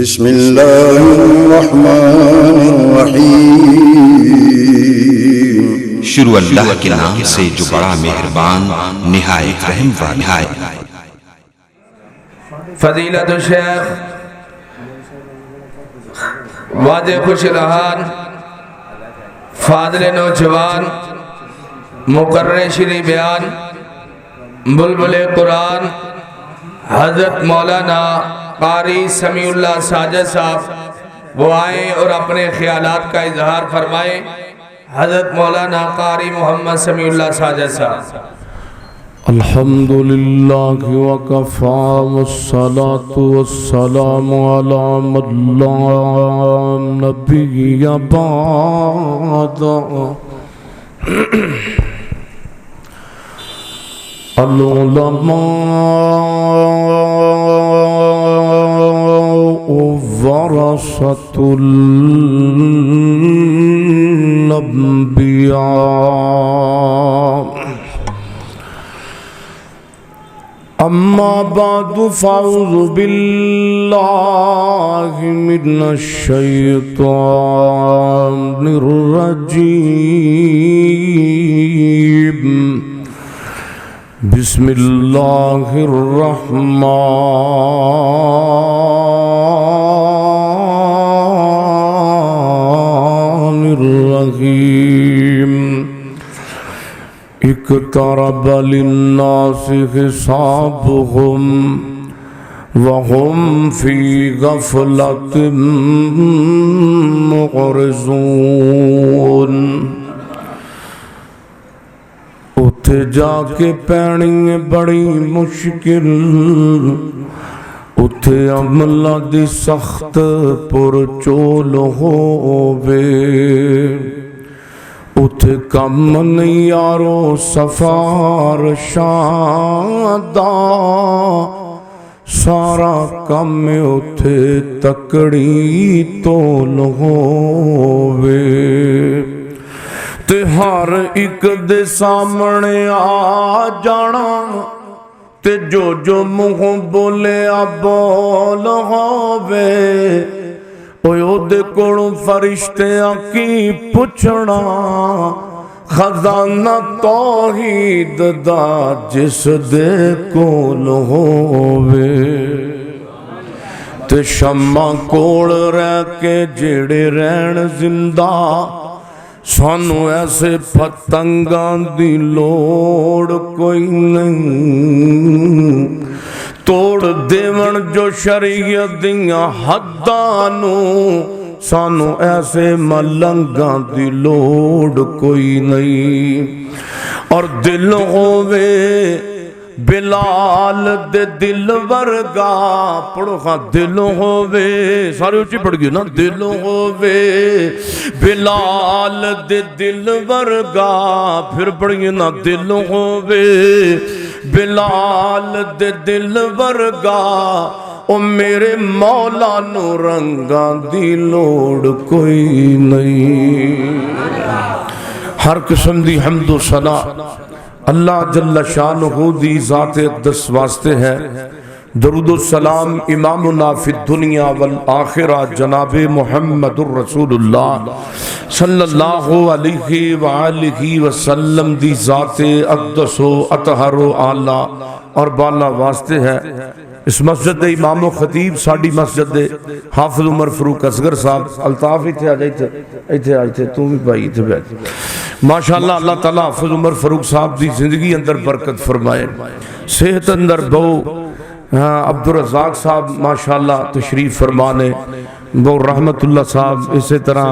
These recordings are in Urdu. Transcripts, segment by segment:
بسم اللہ الرحمن الرحیم۔ شروع اللہ کے نام سے جو بڑا مہربان نہایت رحم والا ہے۔ فضیلت الشیخ واجب خوش رہان فاضل نوجوان مقرر شری بیان بلبل قرآن حضرت مولانا قاری سمیع اللہ ساجد صاحب وہ آئیں اور اپنے خیالات کا اظہار فرمائیں۔ حضرت مولانا قاری محمد سمیع اللہ ساجد صاحب۔ الحمدللہ وکفا والصلاة والسلام علی من لا نبی بعد۔ العلماء ورثۃ الانبیاء، اما بعد فاعوذ باللہ من الشیطان الرجیم، بسم اللہ الرحمن الرحیم۔ اقترب للناس حسابهم وهم في غفلة معرضون۔ اتھے جا کے پینی بڑی مشکل، اتھے عملہ دی سخت پرچول ہووے، اتھے کم نہیں یارو سفار شاندہ، سارا کم اتھے تکڑی تول ہووے، تے ہر ایک دے سامنے آ جانا، تے جو جو منہ بولے بول ہووے، او دے کولوں فرشتے کی پوچھنا، خزانہ توحید دا جس دے کول ہووے، تے شمع کول رہ کے جڑے رہن زندہ، سانو ایسے پتنگاں دی لوڑ کوئی نہیں، توڑ دیون جو شریعت دیاں حدانو، سانو ایسے ملنگاں دی لوڑ کوئی نہیں۔ اور دل ہووے بلال دے دل ورگا، پڑھو خواہ دل ہووے، سارے اچھی پڑھ گئے نا، دل ہووے بلال دے دل ورگا، پھر پڑھ گئے نا، دل ہووے بلال دے دل ورگا، او میرے مولا نو رنگاں دی لوڑ کوئی نہیں۔ ہر قسم دی حمد و ثنا اللہ جل شانہ دی ذات اقدس واسطے ہے۔ درود و سلام امامنا فی الدنیا والآخرہ جناب محمد الرسول اللہ صلی اللہ علیہ وآلہ وسلم دی ذات اقدس و اطہر و اعلیٰ اور بالا واسطے ہے۔ اس مسجد امام و خطیب ساڑی مسجد حافظ عمر فاروق اصغر صاحب، الطاف ایتھے آ جائے تھے تو بھی بھائی ایتھے بیٹھ۔ ماشاءاللہ اللہ تعالیٰ حافظ عمر فاروق صاحب دی زندگی اندر برکت فرمائے، صحت اندر بہو عبدالرزاق صاحب ماشاءاللہ تشریف فرمانے، بہو رحمت اللہ صاحب، اسی طرح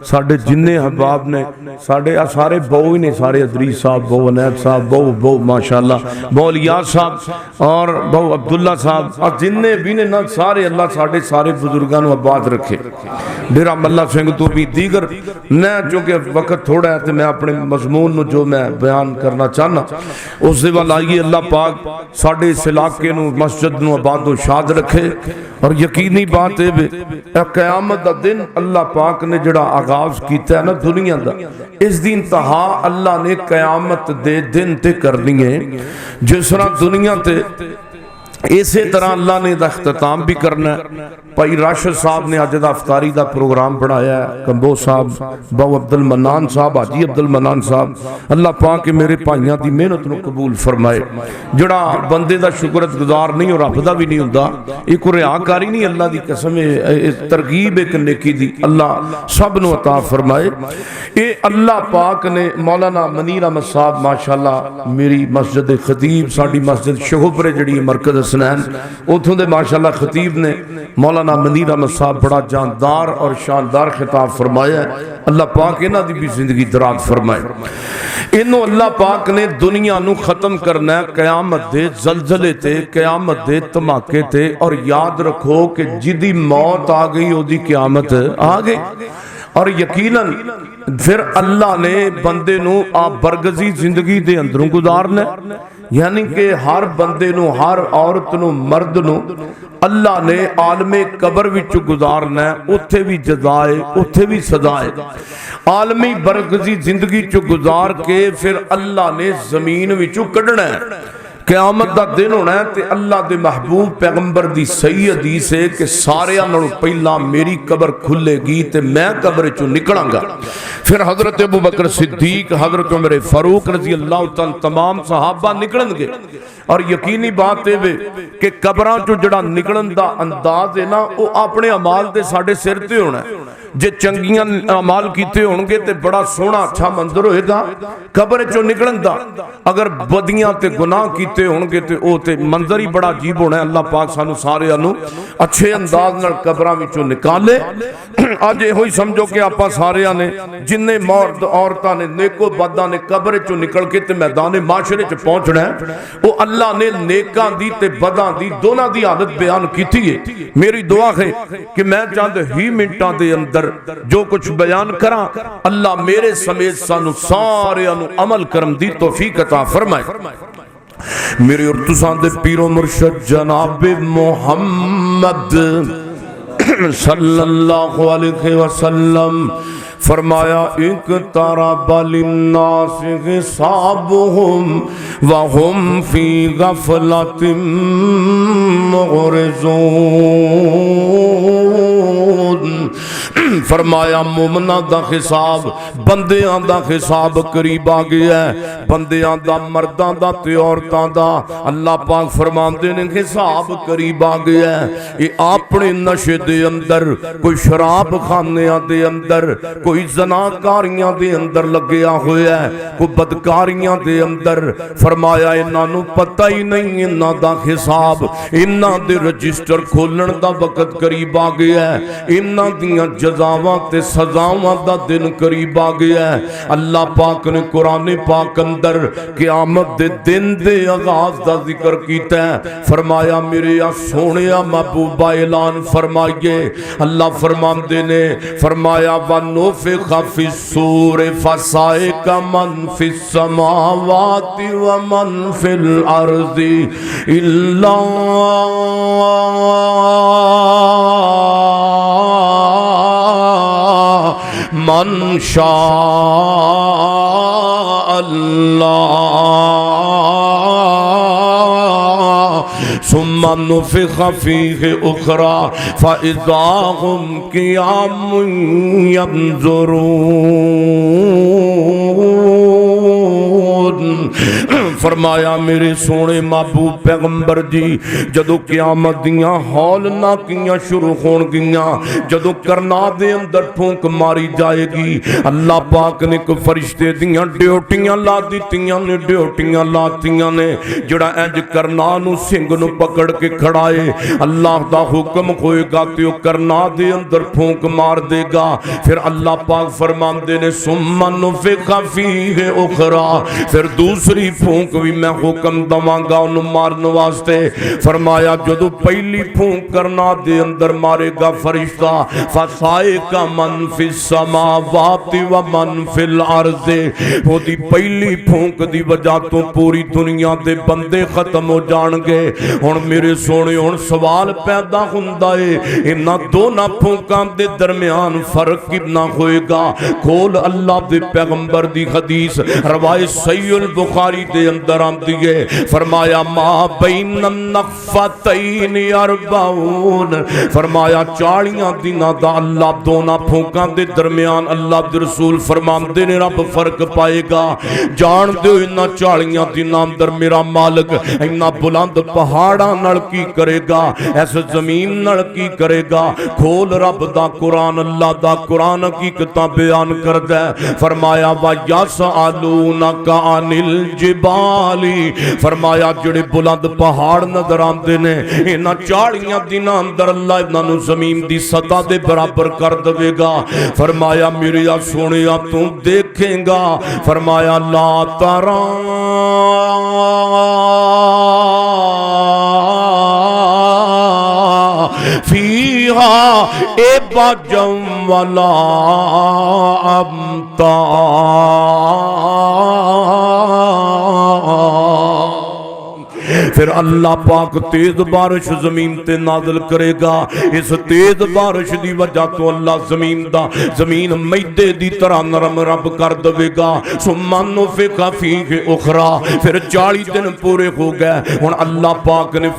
ساڑھے جننے حباب نے، ساڑھے سارے بہو ہی نے، سارے ادریس صاحب، بہو عنیت صاحب، بہو ماشاءاللہ، بہو الیاس صاحب اور بہو عبداللہ صاحب، اور جننے بھی نے نا سارے اللہ سارے بزرگان و آباد رکھے۔ ڈیرہ ملہ سنگھ تو بھی دیگر میں چونکہ وقت تھوڑا ہے تو میں اپنے مضمون جو میں بیان کرنا چاہنا اس سے والائیے اللہ پاک ساڑھے اس علاقے نو مسجد نو آباد و شاد رکھے۔ اور یقینی بات ہے قیامت دا دن اللہ پاک نے جڑا آغاز کیتا ہے نا دنیا دا، اس دی انتہا اللہ نے قیامت دے دن تے کرنی ہے۔ جس طرح دنیا تے اسی طرح اللہ نے دا اختتام بھی کرنا ہے۔ بھائی راشد صاحب نے اج دا افطاری دا پروگرام بنایا ہے، کمبو صاحب، باو عبد المنان صاحب، حاجی عبد المنان صاحب، اللہ پاک کے میرے بھائیاں دی محنت نو قبول فرمائے۔ جڑا بندے دا شکرت گزار نہیں اور رب دا بھی نہیں ہوندا، ایک ریاکاری نہیں، اللہ دی قسم ترغیب ایک نیکی دی، اللہ سب نو عطا فرمائے۔ اے اللہ پاک نے مولانا منیر احمد صاحب ماشاءاللہ میری مسجد خطیب، ساڈی مسجد شہبرے جڑی مرکز حسنین، اوتھوں دے ماشاءاللہ خطیب نے مولانا منیر احمد صاحب بڑا جاندار اور شاندار خطاب فرمایا ہے، اللہ پاک انہاں دی بھی زندگی دراز فرمائے۔ انہوں اللہ پاک نے دنیا نو ختم کرنا ہے قیامت دے زلزلے تے، قیامت دے دھماکے تے، اور یاد رکھو کہ جدی موت آ گئی او دی قیامت آ گئی، اور یقیناً پھر اللہ نے بندے نو آپ برگزی زندگی دے اندروں گزارنا ہے، یعنی کہ ہر بندے نو، ہر عورت نو، مرد نو اللہ نے عالم قبر وچ گزارنا ہے، اتھے بھی جزائے، اتھے بھی سزائے۔ عالمی برگزی زندگی چو گزار کے پھر اللہ نے زمین وچو کڈنا ہے، قیامت دا دن ہونا ہے، تے اللہ دے محبوب پیغمبر دی صحیح حدیث ہے کہ سارے انہوں پہلا میری قبر کھلے گی تے میں قبر چو نکلاں گا۔ پھر حضرت ابو بکر صدیق، حضرت عمر فاروق رضی اللہ تعالی تمام صحابہ نکلن گے، اور یقینی بات ہے کہ قبراں چو جڑا نکلن دا انداز ہے نا، وہ اپنے عمال دے ساڑھے سر تے ہونا ہے۔ جے چنگیاں عمال کیتے ہونگے تے بڑا سونا اچھا منظر ہوئے گا قبر چو نکلن دا، اگر بدیاں تے گناہ کیتے ہونگے تے او تے منظر ہی بڑا عجیب ہونا ہے۔ اللہ پاک سانو سارے انو اچھے انداز نال قبراں وچوں نکالے۔ آج یہ ہوئی سمجھو کہ آپا سارے نے جننے مرد عورتاں نے نیکو بداں نے قبر چو نکل کے تے میدان معاشرے چ پہنچنا ہے، وہ اللہ نے نیکاں دی تے بداں دی دونوں دی حالت بیان کیتی ہے۔ میری دعا ہے کہ میں چاند ہی منٹاں دے اندر جو کچھ بیان کراں، اللہ میرے سمیت سانو سارے انو عمل کرم دی توفیق عطا فرمائے۔ میرے اور تساں دے پیر و مرشد جناب محمد صلی اللہ علیہ وسلم فرمایا اقترب للناس حسابهم وهم في غفلة معرضون۔ فرمایا مومنہ دا حساب، بندیاں دا حساب قریب آ گیا ہے، بندیاں دا، مرداں دا تے عورتاں دا، اللہ پاک فرماندے نے حساب قریب آ گیا ہے۔ یہ اپنے نشے دے اندر، کوئی شراب خانیاں دے اندر، کوئی زناکاریاں دے اندر لگیا ہویا ہے، کوئی بدکاریاں دے اندر، فرمایا انہاں نو پتہ ہی نہیں انہاں دا حساب، انہاں دے رجسٹر کھولن دا وقت قریب آ گیا ہے، انہاں دیاں جزاواں تے سزاواں دا دن قریب آ گیا ہے۔ اللہ پاک نے قرآن پاک اندر قیامت دے دن دے آغاز دا ذکر کیتا ہے، فرمایا میرے سونیا محبوبہ اعلان فرمائیے، اللہ فرماندے نے فرمایا وَنُفِخَ فِي الصُّورِ فَصَعِقَ مَنْ فِي السَّمَاوَاتِ وَمَنْ فِي الْأَرْضِ إِلَّا من شاء اللہ ثم نفخ فیہ اخرى فَإِذَا هُمْ قِيَامٌ يَنظُرُونَ۔ فرمایا میرے سونے محبوب پیغمبر جی جدو قیامت دیاں ہول ناکیاں شروع ہون گیاں، جدو کرنا دے اندر پھونک ماری جائے گی، اللہ پاک نے کو فرشتے دیاں ڈیوٹیاں لا دیتیاں نے، ڈیوٹیاں لاتیاں نے، جڑا انج کرنا نو سنگ نو پکڑ کے کھڑائے، اللہ دا حکم ہوئے گا تیو کرنا دے اندر پھونک مار دے گا، پھر اللہ پاک فرمان دے نے ثم نفخ فیہ اخرى، پھر دوسری پھونک بھی میں حکم دواں گا انہوں مارن واسطے۔ فرمایا جدو پہلی پھونک کرنا دے اندر مارے گا فرشتہ، فَصَعِقَ مَنْ فِي السَّمَاوَاتِ وَمَنْ فِي الْأَرْضِ، وہ دی پہلی پھونک دی وجہ تو پوری دنیا دے بندے ختم ہو جان گے۔ ہن میرے سونے ہن سوال پیدا ہوندا ہے انہاں دونوں پھونکاں دے درمیان فرق کتنا ہوئے گا؟ کھول اللہ دے پیغمبر دی حدیث روایت صحیح البخاری بخاری دے اندر آمدی ہے فرمایا ما بین النخفتین اربعون فرمایا 40 دنوں دا اللہ دونا پھونکاں دے درمیان اللہ دے رسول فرماندے نے رب فرق پائے گا جان دے انہاں 40 دنوں اندر میرا مالک انہاں بلند پہاڑاں نال کی کرے گا اس زمین نال کی کرے گا کھول رب دا قرآن اللہ دا قرآن حقیقتاں بیان کردا ہے فرمایا وَيَسْأَلُونَكَ عَنِ الْجِبَالِ فرمایا جڑے بلند پہاڑ نظر آندے نے انہاں 40 دنوں اندر اللہ انہاں نو زمین دی سطح دے برابر کر دے گا فرمایا میرے سونیا تو دیکھیں گا فرمایا لا ترى فیہا عوجا ولا امتا پھر اللہ پاک تیز بارش زمین تے نازل کرے گا اس تیز بارش دی وجہ تو اللہ زمین میدے دی طرح نرم رب کر دے گا ثم نفخ فیہ اخری پھر 40 دن پورے ہو گئے ہن اللہ پاک نے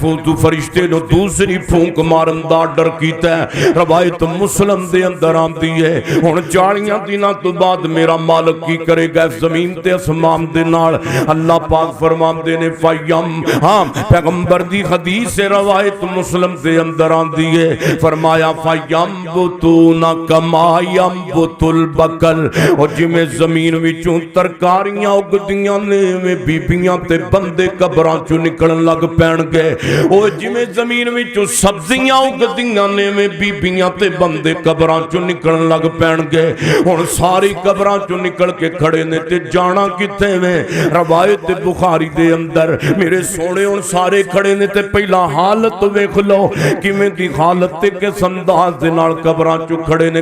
فرشتے نو دوسری پھونک مارن دا آرڈر کیتا ہے روایت مسلم دے اندر آندی ہے ہن 40 دنوں تو بعد میرا مالک کی کرے گا زمین تے اسمان دے نال اللہ پاک فرماندے نے فیم ہاں پیغمبر دی حدیث سے روایت مسلم دے اندر آندی ہے فرمایا فَيَنْبُتُونَ كَمَا يَنْبُتُ الْبَقَلُ اور جی میں زمین وچوں ترکاریاں اگدیاں نے میں بیبیاں تے بندے قبراں چوں نکلن لگ پین گئے اور جی میں زمین وچوں سبزیاں اگدیاں نے میں بیبیاں تے بندے قبراں چوں نکلن لگ پین گئے ہن ساری قبراں چوں نکل کے کھڑے نے تے جانا کتے میں روایت بخاری دے اندر میرے سونے ان سارے کھڑے نے تے پہلا حالت ویکھ لو کیویں دی حالت تے کس انداز دے نال قبراں چوں کھڑے نے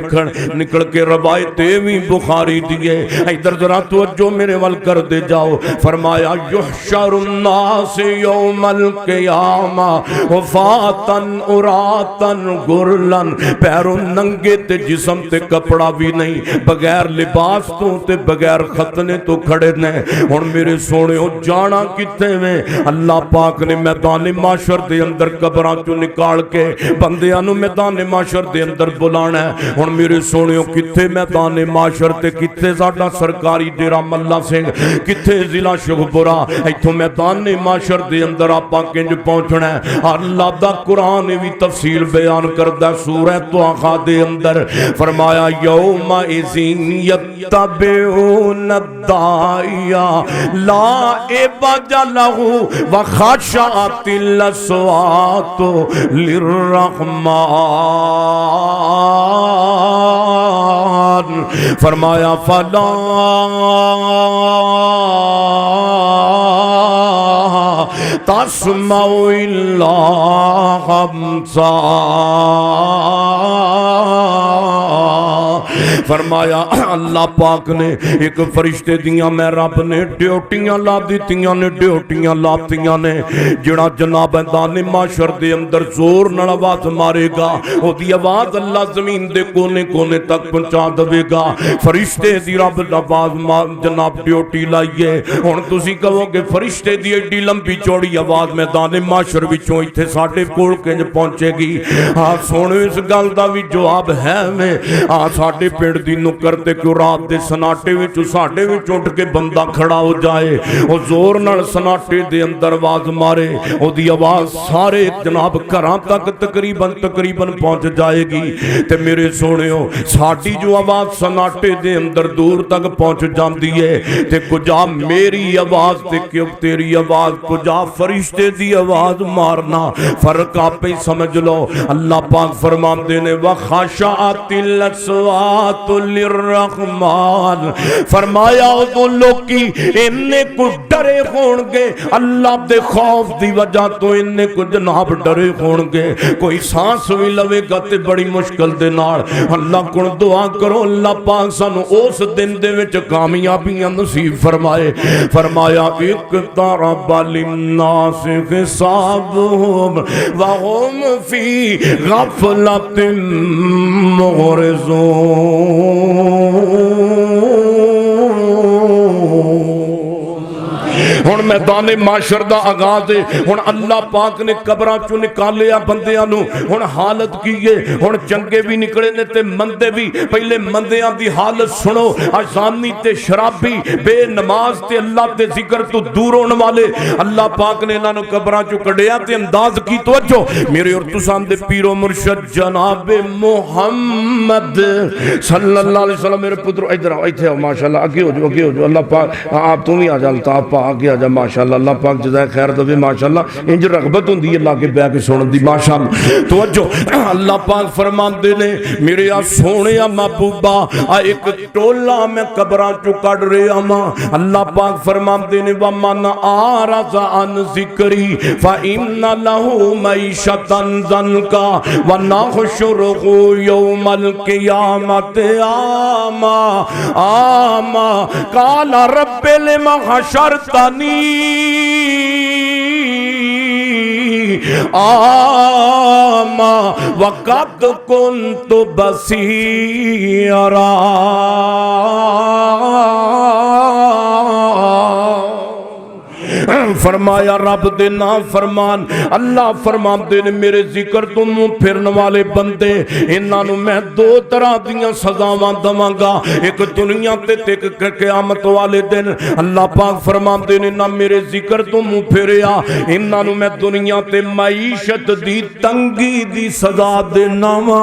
نکل کے روایت وی بخاری دی ہے ادھر ذرا توجہ میرے ول کر دے جاؤ فرمایا یحشر الناس یوم القیامہ وفاتن عراتن غرلن پیروں ننگے تے جسم تے کپڑا بھی نہیں بغیر لباس تو تے بغیر ختنے تو کھڑے نے ہن میرے سونے جانا کتے میں اللہ پاک نے میدان معاشر دے اندر قبراں چوں نکال کے بندیاں نو میدان معاشر دے اندر بلانا ہے ہن میرے سونیو کتھے میدان معاشر تے کتھے ساڈا سرکاری ڈیرا ملا سنگھ کتھے ضلع شہپورہ ایتھوں میدان معاشر دے اندر آپاں کنج پہنچنا ہے اللہ دا قرآن بھی تفصیل بیان کردا سورہ طٰہٰ دے اندر فرمایا یوم اذن یتبعون الداعی لا عوج لہ وخشعت الاصوات للرحمن فرمایا فلا تسمع الا خمسا فرمایا اللہ پاک نے ایک فرشتے دیاں میں رب نے ڈیوٹیاں لا دیتیاں نے ڈیوٹیاں لاتیاں نے جڑا جناب میدان معاشر دے اندر زور نال آواز مارے گا او دی آواز اللہ زمین دے کونے کونے تک پہنچا دے گا فرشتے دی رب آواز جناب ڈیوٹی لائیے ہن تسی کہو کہ فرشتے دی ایڈی لمبی چوڑی آواز میدان معاشر وچوں ایتھے ساڈے کول کنج پہنچے گی ہاں سونو اس گل دا وی جواب ہے میں ہاں ساڈے پنڈ دی نکر تے کیوں رات دے سناٹے وچوں ساڈے وچ اٹھ کے بندہ کھڑا ہو جائے او زور نال سناٹے دے اندر آواز مارے او دی آواز سارے جناب گھراں تک تقریباً پہنچ جائے گی تے میرے سونیو ساڈی جو آواز سناٹے دے اندر دور تک پہنچ جاندی ہے تے کجا میری آواز تے کیوں تیری آواز کجا فرشتے دی آواز مارنا فرق آپ ہی سمجھ لو اللہ پاک فرماندے نے وَخَشَعَتِ الْأَصْوَاتُ لِلرَّحْمَنِ فرمایا وہ لوگی انہیں کو ڈرے ہونگے اللہ دے خوف دی وجہ تو انہیں کو جناب ڈرے ہونگے کوئی سانس بھی لوے گا تے بڑی مشکل دے نال اللہ کو دعا کرو اللہ پاک سانو اس دن دے وچ کامیابیاں نصیب فرمائے فرمایا اقترب للناس حسابهم وهم في غفلة معرضون میدان معاشر دا آغاز ہے ہن اللہ پاک نے قبراں چوں نکالیا بندیاں نو ہن حالت کی ہے ہن چنگے بھی نکلے نے تے مندے بھی پہلے مندیاں دی حالت سنو ازانی تے شرابی بے نماز تے اللہ تے ذکر تو دور ہونے والے اللہ پاک نے انہاں نو قبراں چوں کڈیا تے انداز کی توجہ میرے اور تساں دے پیر و مرشد جناب محمد صلی اللہ علیہ وسلم میرے پتر ادھر آؤ ایتھے آؤ ماشاءاللہ اگے ہو جو اللہ پاک آپ تم بھی آ جا الطاف آگے آ جا ماشاءاللہ اللہ پاک جزائے خیر دے ماشاءاللہ انج رغبت ہوندی ہے اللہ کے بیٹھ کے سنن دی ماشاءاللہ توجہ اللہ پاک فرماندے نے میرے آ سونے محبوبا ایک ٹولا میں قبراں چوں کڈ رہا ماں اللہ پاک فرماندے نے ومن اعرض عن ذکری فإن له معیشۃ ضنکا ونحشرہ یوم القیامۃ اعمی اعمی قال رب لم حشرتنی اعمی وقد كنت بصیرا فرمایا رب دے نا فرمان اللہ فرمان دے نے میرے ذکر تو منہ پھرن والے بندے انہاں نو میں دو طرح دیاں سزاواں دواں گا ایک دنیا تے ایک قیامت والے دن اللہ پاک فرمان دے نے نہ میرے ذکر تو منہ پھریا انہاں نو میں دنیا تے معیشت دی تنگی دی سزا دینا وا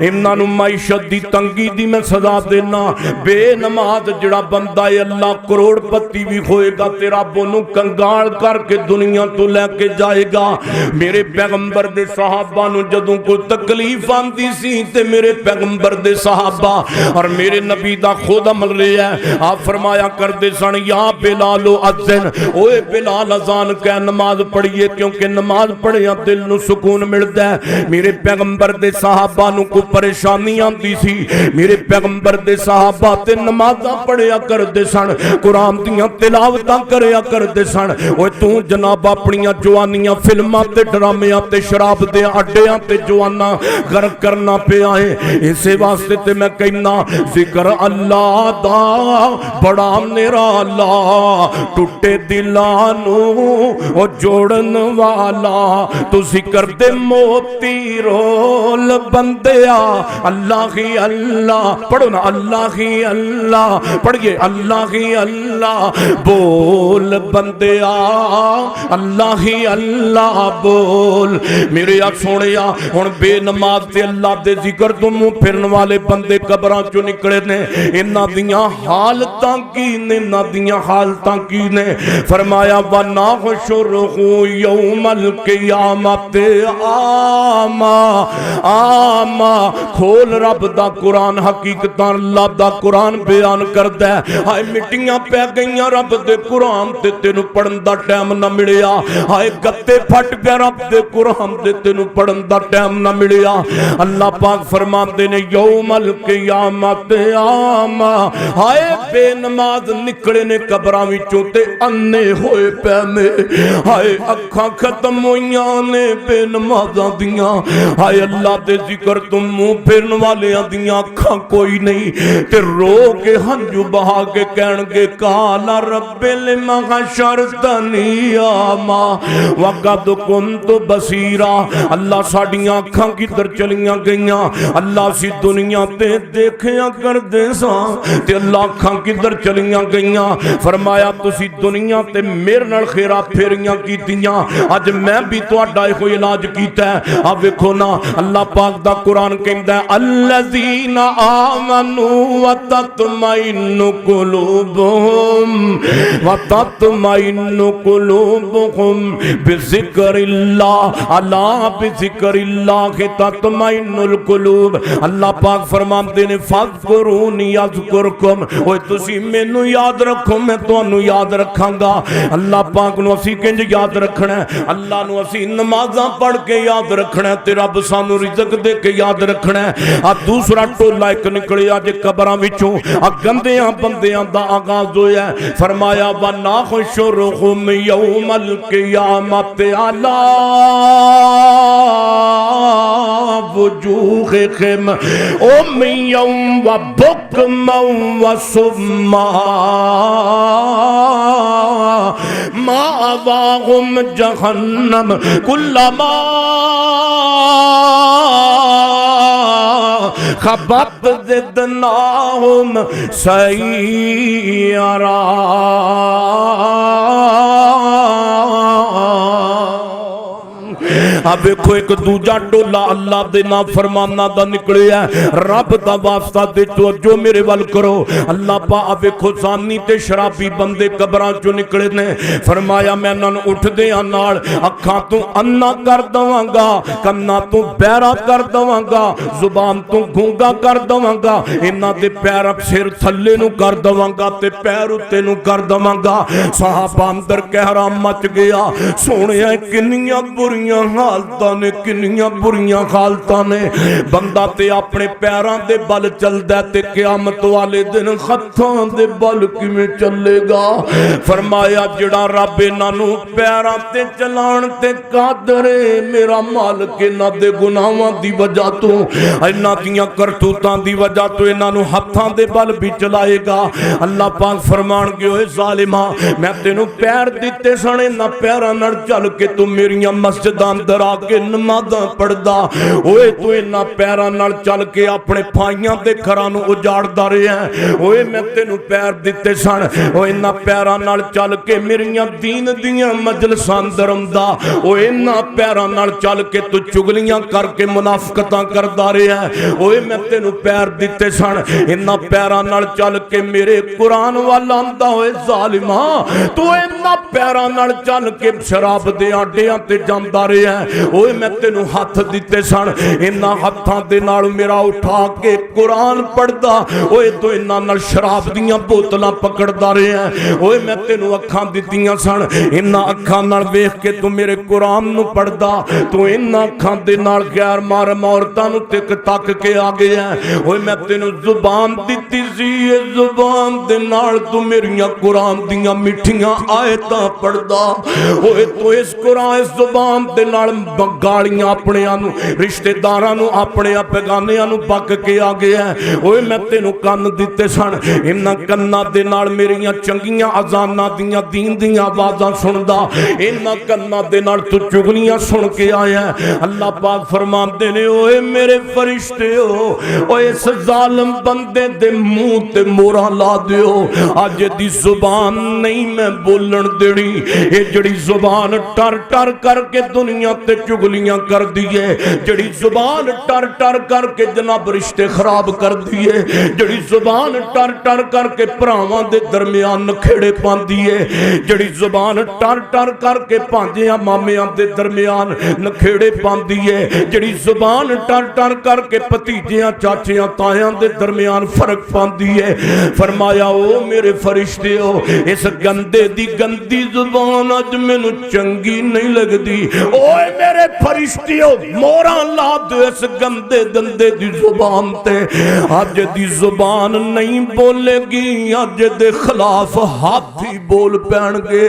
انہاں نو معیشت دی تنگی دی میں سزا دینا بے نماز جڑا بندہ ہے اللہ کروڑ پتی بھی ہوئے گا تے رب اونوں کنگال کر کے دنیا تو لے کے جائے گا میرے پیغمبر دے صحابہ نو جدوں کوئی تکلیف آندی سی تے میرے پیغمبر دے صحابہ اور میرے نبی دا خود عمل رہا ہے آپ فرمایا کر دے سن یا بلال اذن اوے بلال اذان کہ نماز پڑھیے کیونکہ نماز پڑھیا دل نو سکون ملدا ہے میرے پیغمبر دے صحابہ نو کوئی پریشانی آندی سی میرے پیغمبر دے صحابہ تے نمازاں پڑھیا کر دے سن قرآن دیاں تلاوتاں کریا کر دے سن اوے تو جناب اپنیاں جوانیاں فلماں تے ڈرامیاں تے شراب دے اڈیاں تے جوانا غرق کرنا پیا ہے اسے واسطے تے میں کہنا ذکر اللہ دا بڑا میرا اللہ ٹوٹے دلانو او جوڑن والا تو ذکر دے موتی رول بندیا اللہ ہی اللہ پڑھو نا اللہ ہی اللہ پڑھئے اللہ ہی اللہ بول بندیا اللہ ہی اللہ بول میرے آپ سوڑیا ہن بے نماز تے اللہ دے ذکر تو منہ پھرن والے بندے قبراں چوں نکلے نے انہاں دیاں حالتاں کی نے انہاں دیاں حالتاں کی نے فرمایا وَنَحْشُرُهُ يَوْمَ الْقِيَامَةِ اعمی اعمی کھول رب دا قرآن حقیقتاں اللہ دا قرآن بیان کردا ہے ہائے مٹیاں پہ گئیاں رب دے قرآن تے تینوں پڑھن دا ٹائم نہ ملیا ہائے گتے پھٹ پیا رب دے قرآن تے تینوں پڑھن دا ٹائم نہ ملیا اللہ پاک فرماندے نے یوم القیامت اعمی ہائے بے نماز نکلے نے قبراں وچوں تے انے ہوئے پے نے ہائے اکھاں ختم ہوئیاں نے بے نمازاں دیاں ہائے اللہ دے ذکر تم منہ پھرن والیاں دیاں اکھاں کوئی نہیں تے رو کے ہنجو بہا کے کہن گے کالا رب لما حشرتنی اعمی وقد كنت بصیرا اللہ ساڈیاں اکھاں کدھر چلیاں گئیاں اللہ سی دنیا تے دیکھیا کر دے ساں تے اللہ اکھاں کدھر چلیاں گئیاں فرمایا تسی دنیا تے میرے نال خیرات پھیریاں کیتیاں اج میں بھی تہاڈا کوئی علاج کیتا ہے اب ویکھو نا اللہ پاک دا قرآن کہندا ہے الذین آمنوا وتطمئن قلوبهم وتطمئن قلوبهم بذکر اللہ الا بذکر اللہ تطمئن القلوب اللہ پاک فرماندے نے فاذکرونی اذکرکم اوے تسی مینوں یاد رکھو میں تانوں یاد رکھاں گا اللہ پاک نو اسی کنج یاد رکھنا ہے اللہ نو اسی نمازاں پڑھ کے یاد رکھنا ہے تے رب سانو رزق دے کے یاد رکھنا ہے اب دوسرا ٹولا ایک نکلیا جے قبراں وچوں گندیاں بندیاں دا آغاز ہویا ہے فرمایا وَنَحْشُرُهُمْ يَوْمَ الْقِيَامَةِ عَلَىٰ وُجُوهِهِمْ عُمْيًا وَبُكْمًا وَصُمًّا مأواہم جہنم کلما خبت زدناہم سعیرا۔ اب ایک دوجا ٹولا اللہ دے نافرمانہ دا نکلے ہے، رب دا واسطہ دے توجہ میرے وال کرو۔ اللہ پا اب ایک زانی تے شرابی بندے قبراں چو نکلے نے، فرمایا میں انہاں نوں اٹھ دیاں نال اکھاں تو انا کر دواں گا، کنا تو بہرا کر دواں گا، زبان تو گونگا کر دواں گا، انہاں دے پیر سر تھلے نو کر دواں گا تے پیر اُتے نو کر دواں گا۔ صحابہ اندر کہرا مچ گیا، سونیا کنیاں بریاں حالتاں نے، کنیاں بریاں حالتاں نے، بندہ تے اپنے پیراں دے بل چلدا تے قیامت والے دن ہتھاں دے بل کیویں چلے گا؟ فرمایا جڑا رب انہاں نوں پیراں تے چلان تے قادر ہے، میرا مالک انہاں دے گناہاں دی وجہ تو، انہاں دیاں کرتوتاں دی وجہ تو انہاں نوں ہتھاں دے بل بھی چلائے گا۔ اللہ پاک فرمان گے اوے ظالما، میں تینوں پیر دتے سنے نہ پیراں نال چل کے تو میریاں مسجداں اندر آ کے نمازاں پڑھدا، اوے تو انہاں پیراں نال چل کے اپنے بھائیاں دے گھراں نوں اجاڑدا رہیا ہے، اوے میں تینوں پیر دتے سن، او انہاں پیراں نال چل کے میریاں دین دیاں مجلساں اندر آندا، اوے انہاں پیراں نال چل کے تو چگلیاں کر کے منافقتاں کردا رہیا ہے، اوے میں تینوں پیر دتے سن، انہاں پیراں نال چل کے میرے قرآن والا آندا، اوے ظالما تو انہاں پیراں نال چل کے شراب دے آڈیاں تے جاندا رہیا ہے، اوے میں تینوں ہاتھ دیتے سن، انہاں ہاتھاں دے نال میرا اٹھا کے قرآن پڑھدا، اوے تو انہاں نال شراب دیاں بوتلاں پکڑدا رہیا ہے، اوے میں تینوں اکھاں دتیاں سن، انہاں اکھاں نال ویکھ کے تو میرے قرآن نو پڑھدا، تو انہاں اکھاں دے نال غیر محرم عورتاں نو تک تک کے آ گیا ہے، اوے میں تینوں زبان دتی سی، زبان دے نال تو میریاں قرآن دیاں میٹھیاں آیتاں پڑھدا، اوے تو اس قرآن اس زبان دے نال گالیاں اپنے آنو رشتہ داراں نو اپنے بیگانے آنو پک کے آ گیا ہے، اوے میں تینوں کان دیتے سن، انہاں کناں دے نال میریاں چنگیاں اذاناں دیاں دین دیاں آوازاں سندا، انہاں کناں دے نال تو چگلیاں سن کے آیا ہے۔ اللہ پاک فرماندے نے اوے میرے فرشتے ہو، اوے اس ظالم بندے دے منہ تے مورا لا دیو، اج دی زبان نہیں میں بولن دینی، اے جڑی زبان ٹر ٹر کر کے دنیا تے چگلیاں کر دیئے، جڑی زبان ٹر ٹر کر کے جناب رشتے خراب کر دیئے، جڑی زبان ٹر ٹر کر کے پراواں دے درمیان نکھیڑے پان دیئے، جڑی زبان ٹر ٹر کر کے پانجیاں مامیاں دے درمیان نکھیڑے پان دیئے، جڑی زبان ٹر ٹر کر کے پتیجیاں چاچیاں تایاں دے درمیان فرق پان دیئے، فرمایا او میرے فرشتے ہو، اس گندے دی گندی زبان اج مینوں چنگی نہیں لگ دی، اوے میرے فرشتیوں موراں لا دو اس گندے دندے دی زبان تے، آج دی زبان نہیں بولے گی، آج دے خلاف ہاتھی بول پین گے،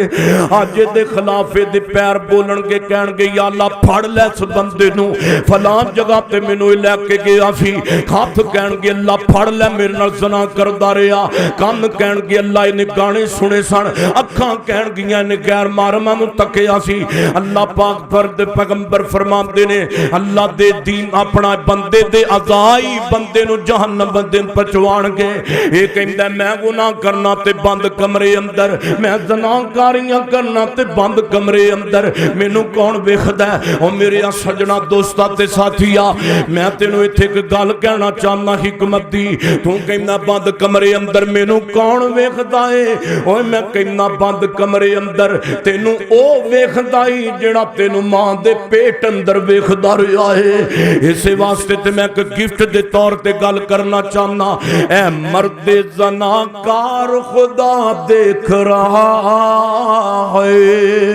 آج دے خلاف دے پیر بولن گے، کہن گے یا اللہ پھڑ لے اس بندے نو، فلان جگہ تے مینوں لے کے گیا سی، ہاتھ کہن گے اللہ پھڑ لے میرے نال زنا کردا رہیا، کان کہن گے اللہ نے گانے سنے سن، اکھاں کہن گیاں نے غیر محرماں نو تکیا سی۔ اللہ پاک فرد پیغمبر فرماندے نے اللہ دے دین اپنا بندے دے عزائی بندے نو جہنم بندے پچوان گے، اے کہندا میں گناہ کرنا تے بند کمرے اندر، میں زناکاریاں کرنا تے بند کمرے اندر، مینوں کون ویکھدا ہے؟ او میرے سجنا دوستا تے ساتھیا، میں تینوں ایتھے ایک گل کہنا چاہنا حکمت دی، تو کہنا بند کمرے اندر مینوں کون ویکھدا ہے؟ اوے میں کہنا بند کمرے اندر تینوں او ویکھدا ہے جڑا تینوں ماں دے پیٹ اندر ویکھدا رہیا ہے۔ اسے واسطے تے میں ایک گفٹ دے طور تے گل کرنا چاہنا، اے مرد زناکار خدا دیکھ رہا ہے،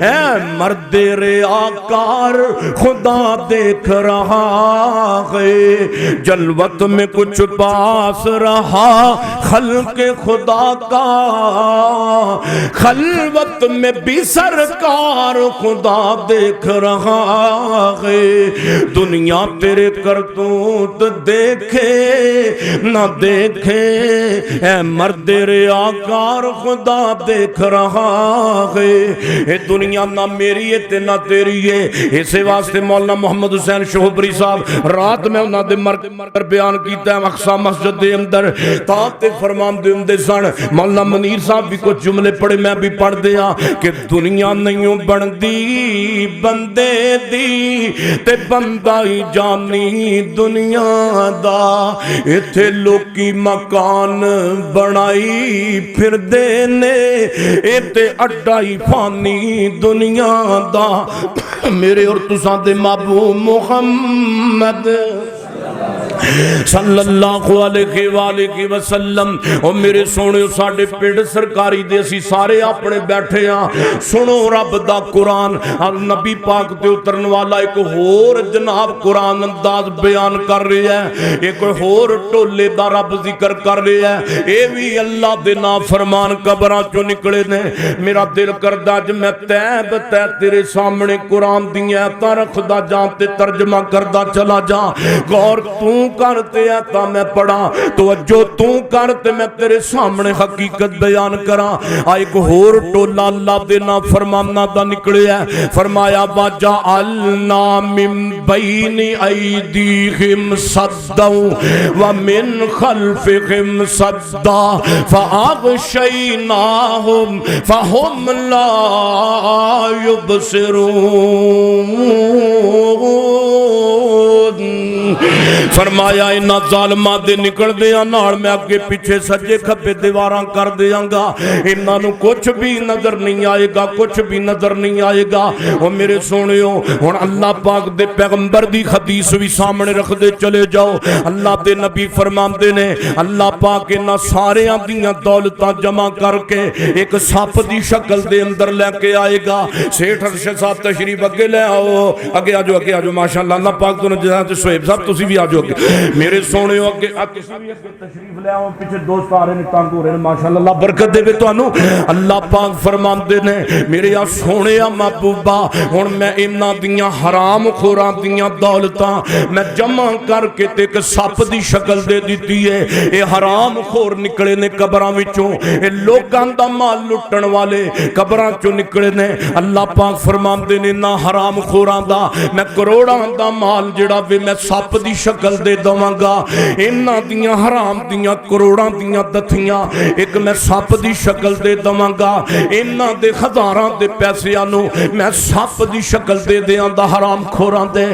اے مرد ریاکار خدا دیکھ رہا ہے، جلوت میں کچھ پاس رہا خلق خدا کا، خلوت میں بھی سرکار خدا دیکھ رہا ہے، دنیا تیرے کرتوت دیکھے نہ دیکھے، اے مرد ریاکار خدا دیکھ رہا ہے، اے دنیا نہ میری ہے تے نہ تیری ہے۔ اسے واسطے مولانا محمد حسین شوبری صاحب رات میں انہاں دے مر بیان کیتا ہے اقصی مسجد دے اندر تاں تے فرمان دے سن۔ مولانا منیر صاحب بھی کچھ جملے پڑھے میں بھی پڑھ دیا کہ دنیا نہیں بندی بندے دی تے بندہ ہی جانی دنیا دا، ایتھے لوکی مکان بنائی پھر دینے ایتھے اڈا ہی فانی دنیا دا۔ میرے اور تساں دے محبوب محمد صلی اللہ علیہ وآلہ وسلم، اور میرے سونے ساڑھے پیڑ سرکاری دے سی سارے اپنے بیٹھے ہیں، سنو رب دا قرآن۔ نبی پاک تے اترن والا ایک ہور جناب قرآن انداز بیان کر رہے ہیں، ایک ہور ٹولے دا رب ذکر کر رہے ہیں، اے بھی اللہ دے نافرمان قبراں چوں نکلے نے۔ میرا دل کردہ جو میں تیب تیرے سامنے قرآن دیاں آیتاں رکھدا جاں تے ترجمہ کردہ چلا جاں، غور تو کرتے آتا میں پڑھا، توجہ تو کرتے میں تیرے سامنے حقیقت بیان کرا۔ ایک ہور ٹولا اللہ دینا فرمانا دا نکلے ہے، فرمایا وَجَعَلْنَا مِن بَيْنِ أَيْدِيهِمْ صَدًّا وَمِنْ خَلْفِهِمْ صَدًّا فَأَغْشَيْنَاهُمْ فَهُمْ لَا يُبْصِرُونَ۔ فرمایا انہاں ظالماں دے نکل دیاں نال میں اگے پیچھے سجے کھبے دیواراں کر دیاں گا، انہاں نو کچھ بھی نظر نہیں آئے گا، کچھ بھی نظر نہیں آئے گا۔ او میرے سونیو ہن اللہ پاک دے پیغمبر دی حدیث بھی سامنے رکھ دے چلے جاؤ۔ اللہ دے نبی فرماندے نے اللہ پاک انہاں ساریاں دیاں دولتاں جمع کر کے ایک سپ دی شکل دے اندر لے کے آئے گا۔ سیٹھ ارشد صاحب تشریف اگے لے آؤ، اگے آجو اگے آجو، ماشاءاللہ اللہ پاک تو نجات سہیب صاحب تسی بھی آجو اگے، میرے سونے اگے تسی بھی اگے تشریف لے آؤ، پیچھے دوست آ رہے نے تانگ ہو رہے ہیں، ماشاءاللہ اللہ برکت دے تو انہوں۔ اللہ پاک فرماندے نے میرے یا سونے محبوبہ ہن میں انہاں دیاں حرام خوراں دیاں دولتاں میں جمع کر کے تے ایک سپ دی شکل دے دیتی ہے۔ اے حرام خور نکلے نے قبراں وچوں، اے لوکاں دا مال لٹن والے قبراں چوں نکلے نے۔ اللہ پاک فرماندے نے نہ حرام خوراں دا میں کروڑاں دا مال جڑا وے میں سپ دی شکل دے دواں گا، انہاں دیاں حرام دیاں کروڑاں دیاں دتھیاں ایک میں سپ دی شکل دے دواں گا، انہاں دے ہزاراں دے پیسیاں نو میں سپ دی شکل دے دیاں دا حرام کھوراں دے۔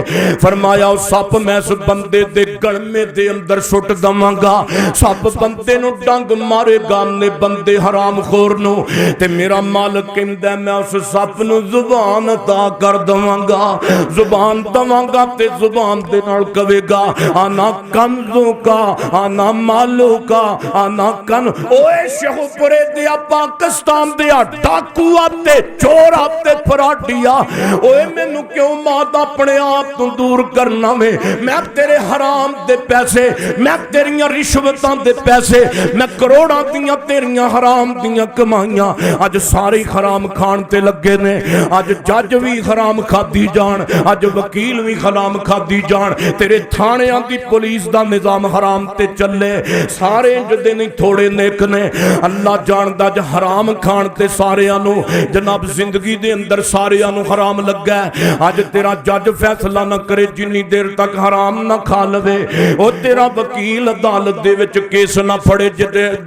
فرمایا او سپ میں اس بندے دے گڑمے دے اندر سٹ دواں گا، سپ بندے نو ڈنگ مارے گا نے بندے حرام خور نو، تے میرا مالک کہندا میں اس سپ نو زبان عطا کر دواں گا، زبان دواں گا تے زبان دے نال کہے گا آنا کنزوں کا آنا مالوں کا آنا کن۔ اوے شہو پورے دیا پاکستان دیا ڈاکو آتے چور آتے فراڈیا، اوے میں نو کیوں مات اپنے آپ تو دور کرنا میں تیرے حرام دے پیسے، میں تیریاں رشوتاں دے پیسے، میں کروڑاں دیاں تیریاں حرام دیاں کمائیاں آج ساری حرام کھان تے لگے نے، آج جج بھی حرام کھادی جان، آج وکیل بھی حرام کھادی جان، تیرے تھانیاں دی پولیس دا نظام حرام تے چلے، سارے جدے نہیں تھوڑے نیک نے۔ اللہ جاندہ جو حرام کھان تے سارے آنو جناب زندگی دے اندر سارے آنو حرام لگ گئے، آج تیرا جج فیصلہ نہ کرے جنی دیر تک حرام نہ کھا لوے، او تیرا وکیل عدالت دے وچ کیس نہ پڑے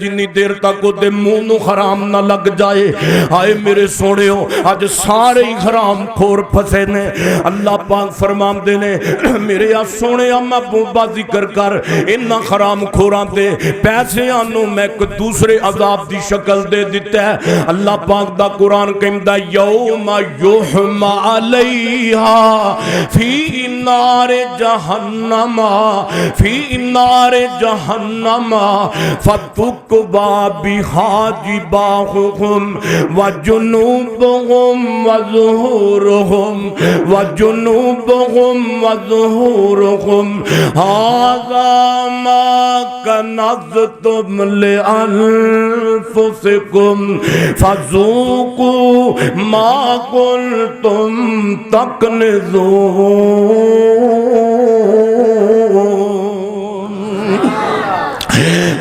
جنی دیر تک او دے منہ نو حرام نہ لگ جائے۔ آئے میرے سوڑے ہو آج سارے حرام کھور پھسے نے۔ اللہ پاک فرمان دے نے میرے یا سونے محبوبہ ذکر کر انہاں حرام کھوران دے پیسے آنو میں ایک دوسرے عذاب دی شکل دے دیتا ہے۔ اللہ پاک دا قرآن کہندہ یوم یحما علیہا فی نار جہنم فی نار جہنم فتکبا بہا جباہہم وجنوبہم وظہورہم وجنوبہم وظہورہم هذا ما كنزتم لأنفسكم فذوقوا ما كنتم تكنزون.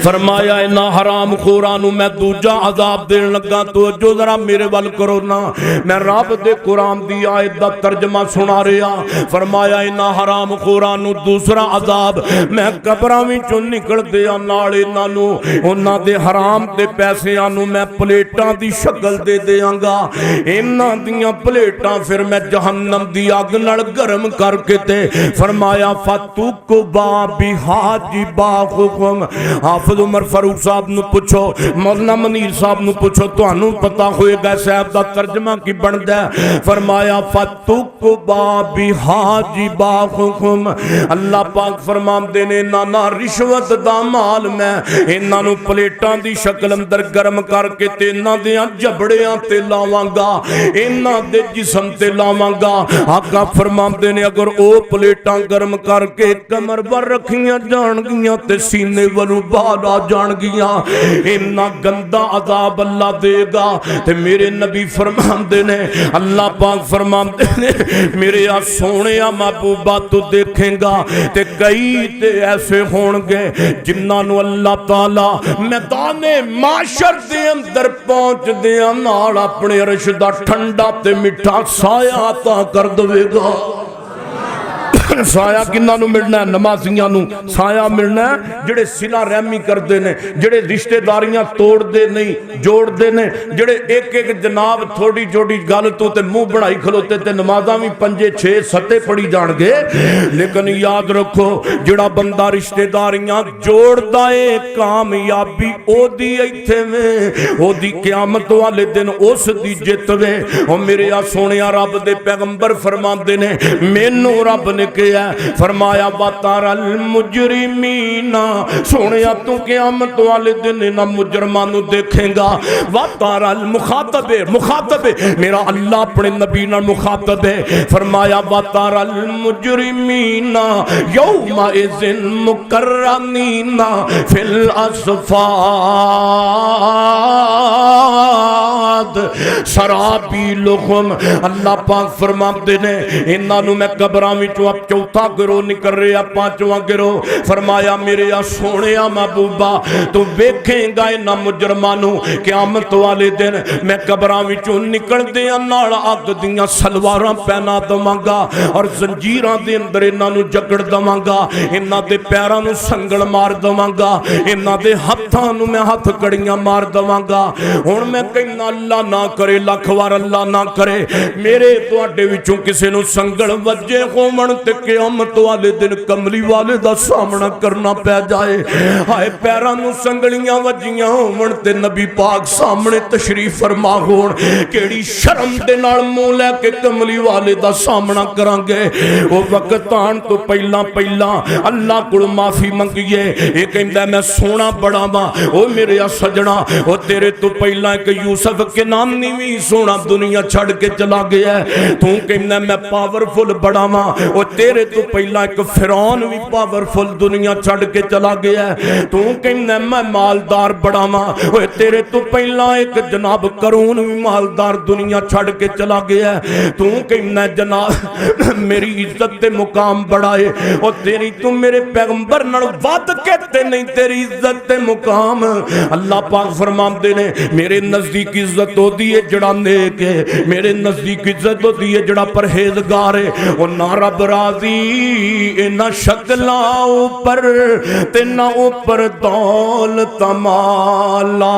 فرمایا انہا حرام خورانو میں دوجا عذاب دین لگا. تو جو ذرا میرے وال کرو نا, میں رب دے قرآن دی آیت دا ترجمہ سنا رہا. فرمایا انہا حرام خورانو دوسرا عذاب میں قبراں چوں نکل دیا نالے نانو انہاں دے حرام دے پیسے آنو میں پلیٹاں دی شکل دے دیاں گا. انہاں دیاں پلیٹاں پھر میں جہنم دی آگ نال گرم کر کے تے فرمایا فتوکبا بحاجباکم. حافظ عمر فاروق صاحب نو پوچھو, مولانا منیر صاحب نو پوچھو, تو انہوں پتا ہوئے گا صاحب دا ترجمہ کی بند ہے. فرمایا فتوکبا بحاجباکم. اللہ پاک فرمان دینے نانا رشوت دا مال میں انہاں نو پلیٹاں دی شکل اندر گرم کر کے تے انہاں دیاں جبڑیاں تے لاواں گا, انہاں دے جسم تے لاواں گا. آقا فرمان دینے اگر او پلیٹاں گرم کر کے کمر پر رکھیاں جان گیاں تے سینے ولو باہر آ جان گیاں, انہاں گندہ عذاب اللہ دے گا. تے میرے نبی فرمان دینے, اللہ پاک فرمان دینے میرے آ سونے آ محبوبہ تو دیکھیں گا تے کئی تے ایسے ہونگے جنہاں نو اللہ تعالیٰ میدان معاشر دے اندر پہنچ دیا نال اپنے عرش دا ٹھنڈا تے مٹھا سایہ عطا کر دوے گا. سایہ کنہاں نو ملنا ہے؟ نمازیاں نو سایہ ملنا ہے جڑے صلہ رحمی کر دینے, جڑے رشتہ داریاں توڑ دے نہیں جوڑ دینے, جڑے ایک ایک جناب تھوڑی جوڑی گل تو تے منہ بڑھائی کھلوتے تے نمازاں بھی 5 6 7 پڑھی جان گے. لیکن یاد رکھو جڑا بندہ رشتہ داریاں جوڑ دائے کامیابی او دی ایتھے میں, او دی قیامت والے دن اس دی جت وے. او میرے آ سونیا رب دے پیغمبر فرمان دینے مینوں رب نے کیا فرمایا وَتَرَ الْمُجْرِمِينَ. سونیا تو قیامت والے دن نہ مجرمانو دیکھیں گا. وَتَرَ الْمُخاطب, مخاطب میرا اللہ اپنے نبی نہ مخاطب ہے. فرمایا وَتَرَ الْمُجْرِمِينَ يَوْمَئِذٍ مُقَرَّنِينَ فِي الْأَصْفَادِ سَرَابِيلُهُمْ. اللہ پاک فرماتے نے انہاں نو میں قبراں وچوں اب چوتھا گروہ نکل رہا, 5واں گروہ. فرمایا میرے آ سونے آ محبوبہ تو ویکھیں گا انہاں مجرمانو قیامت والے دن میں قبراں وچوں نکل دیاں نال اگ دیاں سلواراں پہنا دواں گا اور زنجیراں دے اندر انہاں نو جکڑ دواں گا, انہاں دے پیراں نو سنگل مار دواں گا, انہاں دے ہتھاں نو میں ہتھ کڑیاں مار دواں گا. ہن میں کہنا اللہ نہ کرے, لکھ وار اللہ نہ کرے میرے تواڈے وچوں کسے نو سنگل وجے ہون تے قیامت والے دن کملی والے دا سامنا کرنا پہ جائے. ہائے پیراں نو سنگلیاں وجیاں ہون تے نبی پاک سامنے تشریف فرما ہون, کیڑی شرم دے نال منہ لے کے کملی والے دا سامنا کران گے. او وقت آن تو پہلا اللہ کول معافی منگیے. اے کہندا میں سونا بڑا وا, او میرے سجنا او تیرے تو پہلا ایک یوسف کے نام نہیں سونا دنیا چھڑ کے چلا گیا ہے. تو کہندا میں پاورفل بڑا وا, او تیرے تو پہلا ایک فرعون بھی پاورفل دنیا چھڑ کے چلا گیا ہے. تو کہنا میں مالدار بڑا ماں, تیرے تو پہلا ایک جناب کرون بھی مالدار دنیا چھڑ کے چلا گیا ہے. تو کہنا جناب میری عزت تے مقام بڑا ہے, اور تیری تو میرے پیغمبر نال ود کہتے نہیں تیری عزت تے مقام. اللہ پاک فرماندے نے میرے نزدیک عزت ہوتی ہے جڑا نیک ہے, میرے نزدیک عزت ہوتی ہے جڑا پرہیزگار ہے. اور نہ رب راضی نہ شکلاں اوپر تے نہ اوپر دولت مالا,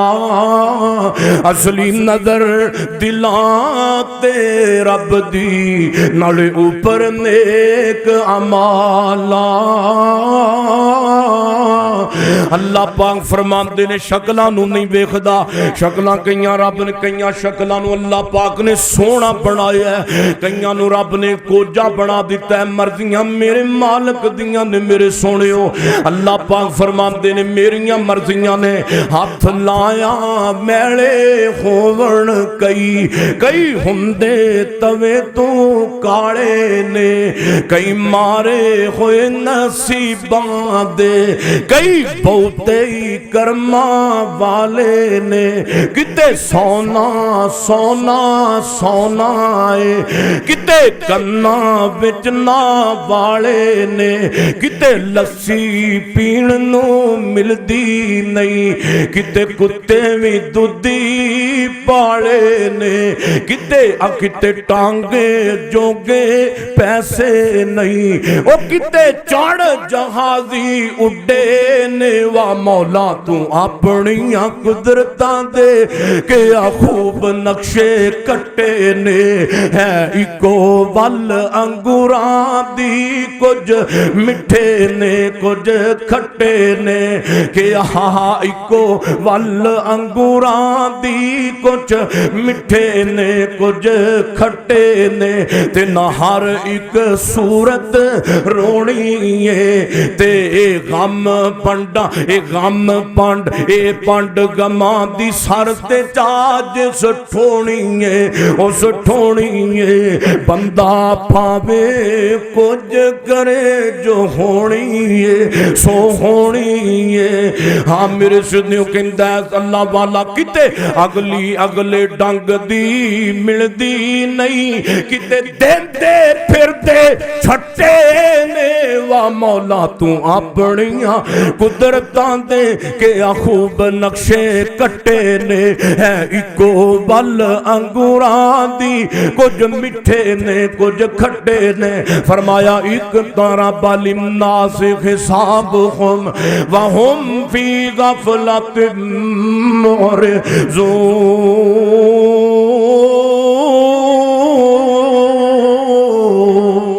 اصلی نظر دلاں تے رب دی نالے اوپر نیک عمالا. اللہ پاک فرماندے نے شکلاں نو نہیں ویکھدا, شکلاں کئیاں رب نے کئیاں شکلاں نو اللہ پاک نے سونا بنایا ہے، کئیاں نو رب نے کوجا بنا دیتا ہے، مرضیاں میرے مالک دیاں نے میرے سونےو۔ اللہ پاک فرماندے نے میریاں مرضیاں نے ہاتھ لایا میلے ہون کئی، کئی ہندے توے تو کاڑے نے، کئی مارے ہوئے نصیباں دے، کئی بہتے ہی کرما والے نے، کتے سونا سونا سونا ہے، کتے کنا بچنا والے نے، کتے لسی پین نو ملدی نہیں، کتے کتے بھی دودھی پاڑے نے، کتے ٹانگے جوگے پیسے نہیں، او کتے چڑھ جہازی اڈے نے، وا مولا تو اپنیاں قدرتاں دے کیا خوب نقشے کٹے نے، ہے اکو ول انگوراں دی کچھ مٹھے نے کچھ کھٹے نے، کہ ہاں اکو ول انگوراں دی کچھ مٹھے نے کچھ کھٹے نے، تے نہ ہر ایک صورت رونی ہے، تے اے غم پنڈا اے غم پنڈ اے پنڈ گماں دی سر تے چاج سٹھونی ہے، او سٹھونی ہے، بندہ پاوے کچھ کرے جو ہونی ہے سو ہونی ہے۔ ہاں میرے سدھیوں کہندہ ہے اللہ والا کتے اگلے ڈنگ دی ملدی نہیں، کتے دین دے پھر دے چھٹے نے، وا مولا تو اپنیاں قدرتاں دے کیا خوب نقشے کٹے نے، ہے اکو ول انگوراں دی کچھ مٹھے نے کچھ کھٹے نے۔ فرمایا ایک طرح للناس حسابہم وہم فی غفلت معرضون۔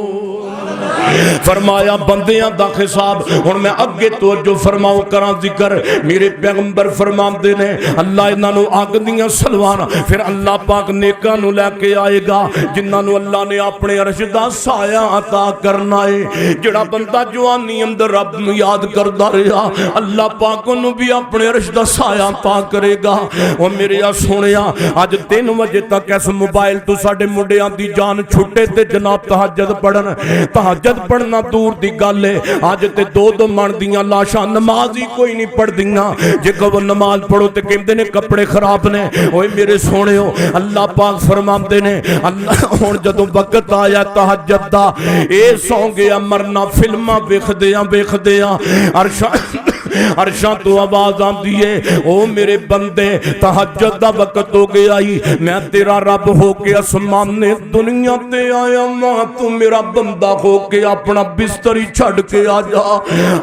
فرمایا بندیاں دا حساب ہن میں اگے توجہ فرماؤ کراں ذکر میرے پیغمبر فرماندے نے اللہ انہاں نو اگ دیاں سلوانا پھر اللہ پاک نیکاں نو لے کے آئے گا جنہاں نو اللہ نے اپنے عرش دا سایہ عطا کرنا ہے۔ جڑا بندہ جوانی اندر رب نو یاد کردا رہیا اللہ پاک نو بھی اپنے عرش دا سایہ عطا کرے گا۔ او میرے سونیا اج 3 بجے تک اس موبائل تو ساڈے منڈیاں دی جان چھٹے تے جناب تہجد پڑھن، تہجد پڑھنا دور دی گل ہے۔ آج تے 2 من دیاں لاشاں نماز ہی کوئی نہیں پڑھ دیاں، جے کہ نماز پڑھو تے کہندے نے کپڑے خراب نے۔ اوے میرے سونےو اللہ پاک فرماندے نے اللہ ہن جدوں وقت آیا تہجد دا اے سو گیا مرنا فلماں ویکھدیاں عرشاں تو آواز آندی ہے او میرے بندے تہجد دا وقت ہو گیا ہی، میں تیرا رب ہو کے آسمان نے دنیا تے آیا ماں، تو میرا بندہ ہو کے اپنا بستری چھڑ کے آ جا،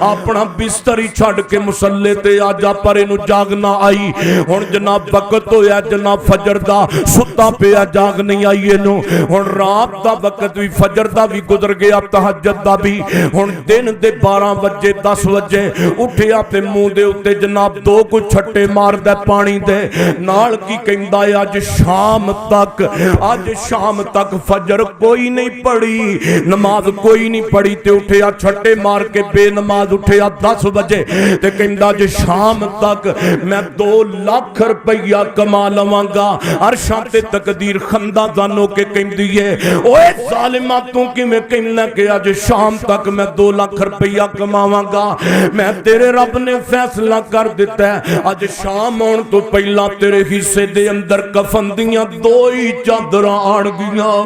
اپنا بستری چھڑ کے مسلے تے آ جا، پر انو جاگنا آئی۔ ہن جناب وقت ہویا جناب فجر دا ستا پیا جاگ نہیں آئی انو، ہن رات دا وقت بھی فجر دا بھی گزر گیا تہجد دا بھی، ہن دن دے 12 بجے 10 بجے اٹھیا تے منہ دے اتے جناب 2 کو چھٹے مار دے پانی دے نال کی کہندا ہے آج شام تک فجر کوئی نہیں پڑھی، نماز کوئی نہیں پڑھی تے اٹھیا چھٹے مار کے بے نماز اٹھیا 10 بجے تے کہندا جے شام تک میں 2 لاکھ روپیہ کما لواں گا۔ عرشاں تے تقدیر خندہ دانوں کے کہندی ہے اوے ظالمہ تو کیویں کہنا کہ آج شام تک میں 2 لاکھ روپیہ کماواں گا؟ میں تیرے رب نے فیصلہ کر دیتا ہے آج شام آن تو پہلا تیرے حصے دے اندر کفن دیاں 2 ہی چادراں آن گیاں۔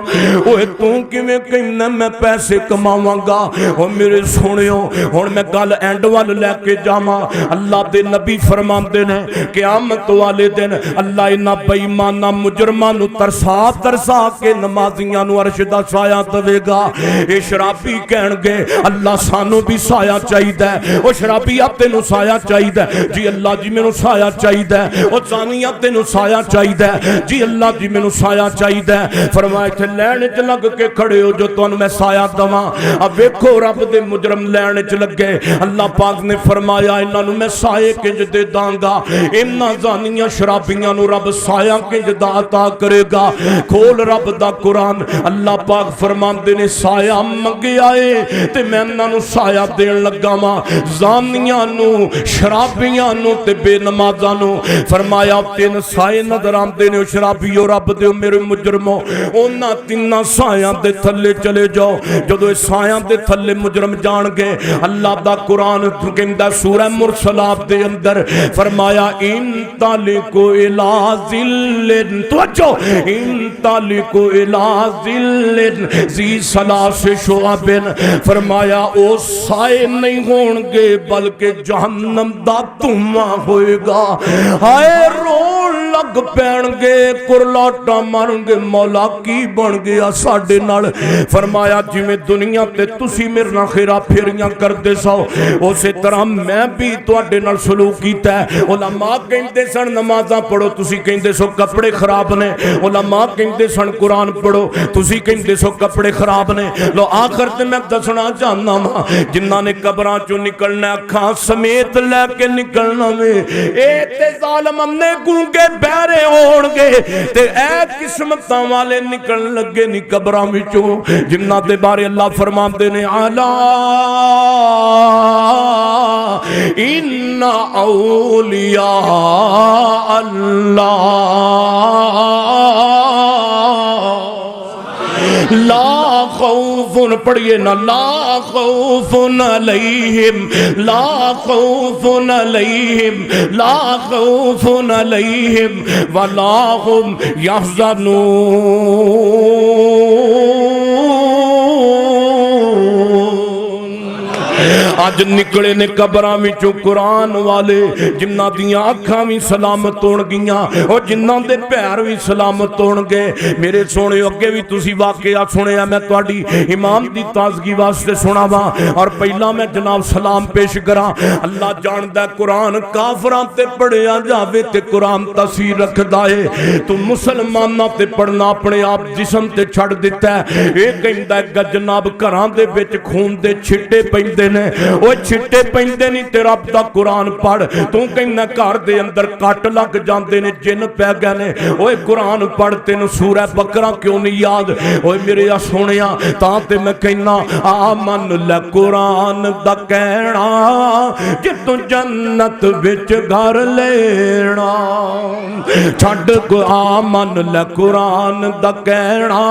اوے تو کیویں کہنا میں پیسے کماواں گا؟ او میرے سونےو ہن میں گل اینڈ وال لے کے جاواں۔ اللہ دے نبی فرماندے نے قیامت والے دن اللہ انہاں بے ایماناں مجرماں نو ترسا کے نمازیاں نو عرش دا سایہ دے گا۔ اے شرابی کہن گے اللہ سانو بھی سایہ چاہیدا ہے۔ او شرابی تے تینوں سایہ چاہیے جی اللہ جی مینوں سایہ چاہیے او زانیہ تینوں سایہ چاہیے جی اللہ جی مینوں سایہ چاہیے فرمایا تھے لین چ لگ کے کھڑے ہو جو تانوں میں سایہ دواں اب ویکھو رب دے مجرم لین چ لگے اللہ پاک نے فرمایا انہاں نوں میں سایہ کنج دے داں گا انہاں زانیاں شرابیاں نوں رب سایہ کنج دا عطا کرے گا کھول رب دا قرآن اللہ پاک فرماندے نے سایہ منگیا اے تے میں انہاں نوں سایہ دین لگا واں زانیاں نوں شرابیاں نوں تے بے نمازاں نوں فرمایا تین سائے نظر آندے نے شرابیو رب دیو میرے مجرمو انہاں تیناں سایاں دے تھلے چلے جاؤ جدو اس سایاں دے تھلے مجرم جان گے اللہ دا قرآن کہندا سورہ مرسلات دے اندر فرمایا ان تالکو الی ذلن توجہ ان تالکو الی ذلن ذی ثلاث شعب فرمایا او سائے نہیں ہون گے بلکہ جہنم دا دھواں ہوئے گا ہائے رون لگ پین گے کرلاٹا مارن گے مولا کی بن گیا ساڑے نال فرمایا جی میں دنیا تے تسی میرنا خیرہ پھیریاں کر دے سو اسی طرح میں بھی تو اڈے نال سلوک کیتا ہے علماء کہندے سن نمازاں پڑھو تسی کہندے سو کپڑے خراب نے علماء کہندے سن قرآن پڑھو تسی کہندے سو کپڑے خراب نے لو آخر تے میں دسنا چاہنا ماں جنہاں نے قبران چو نکلنا کھاں سمیت لے کے نکلنا میں اے تے ظالم ہم نے گونگے بہرے ہوڑ گے تے اے قسمتاں والے نکل لگے نی قبران وچوں جنہاں دے بارے اللہ فرمان دے نے علا ان اولیاء اللہ لا خوف پڑھئے نا لا خوف علیہم لا خوف علیہم لا خوف علیہم ولا هم یحزنون آج نکلے نے قبران میں چو قرآن والے جنہ دیاں آنکھاں بھی سلامت ہون گیاں اور جنہ دے پیر بھی سلامت ہون گے میرے سونے اگے بھی تسی واقعہ سنے ہیں میں تواڈی امام دی تازگی واسطے سنا وا اور پہلا میں جناب سلام پیش کراں اللہ جاندا قرآن کافراں تے پڑھیا جاوے تے قرآن تاثیر رکھدا ہے تو مسلماناں تے پڑھنا اپنے آپ جسم تے چھڑ دیتا ہے اے کہندا ہے جناب گھراں دے وچ خون دے چھٹے پیندے نے اوہ چھٹے پیندے نہیں تے رب دا قرآن پڑھ تو کہنا گھر دے اندر کٹ لگ جاندے نے جن پہ گئے نے اوہ قرآن پڑھتے نے سورہ بقرہ کیوں نہیں یاد اوہ میرے سونیا تاں تے میں کہنا آمن لے قرآن دا کہنا جتوں جنت وچ گھر لینا چھڑ کو آمن لے قرآن دا کہنا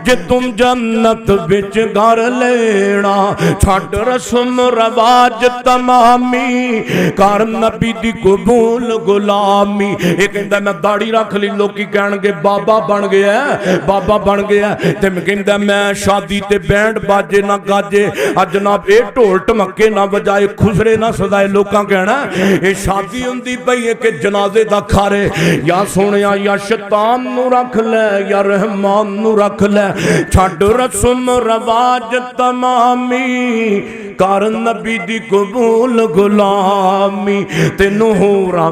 جتوں جنت وچ گھر لینا چھڑ رسم رواج تمامی کار نبی دی قبول غلامی ایک اندہ میں داڑی رکھ لی لوگ کی کہنگے بابا بن گیا ہے بابا بن گیا ہے تے میں کہندہ میں شادی تے بینڈ باجے نہ گاجے جناب اے ٹول ٹمکے نہ بجائے خسرے نہ سزائے لوکاں کہنا اے شادی ہوندی پئی ہے کہ جنازے دا کھارے یا سونیا یا شیطان نو رکھ لے یا رحمان نو رکھ لے چھڑ رسم رواج تمامی کار نبی دی قبول غلامی تینوں ہورا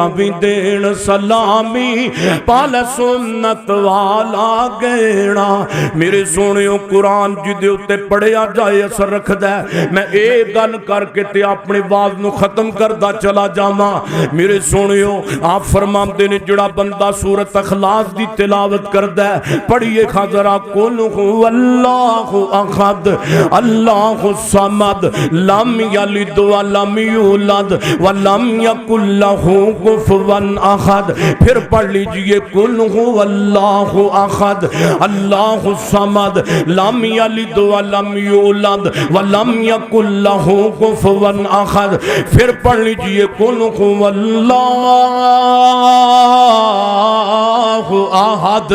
بھی دین سلامی پال سنت والا گینا میرے سونیوں قرآن جدے اتے پڑھیا جائے اثر رکھ دے میں ایک گل کر کے تے اپنے باز نو ختم کردہ چلا جاما میرے سونیوں آپ فرمان دینے جڑا بندہ سورت اخلاص دی تلاوت کردہ پڑھئے خاضرہ قل هو اللہ احد اللہ الصمد لم یلد ولم یولد ولم یکن لہ کفوا احد پھر پڑھ لیجئے قل هو اللہ احد اللہ الصمد لم یلد ولم یولد ولم یکن لہ کفوا احد پھر پڑھ لیجئے قل هو اللہ اللہ احد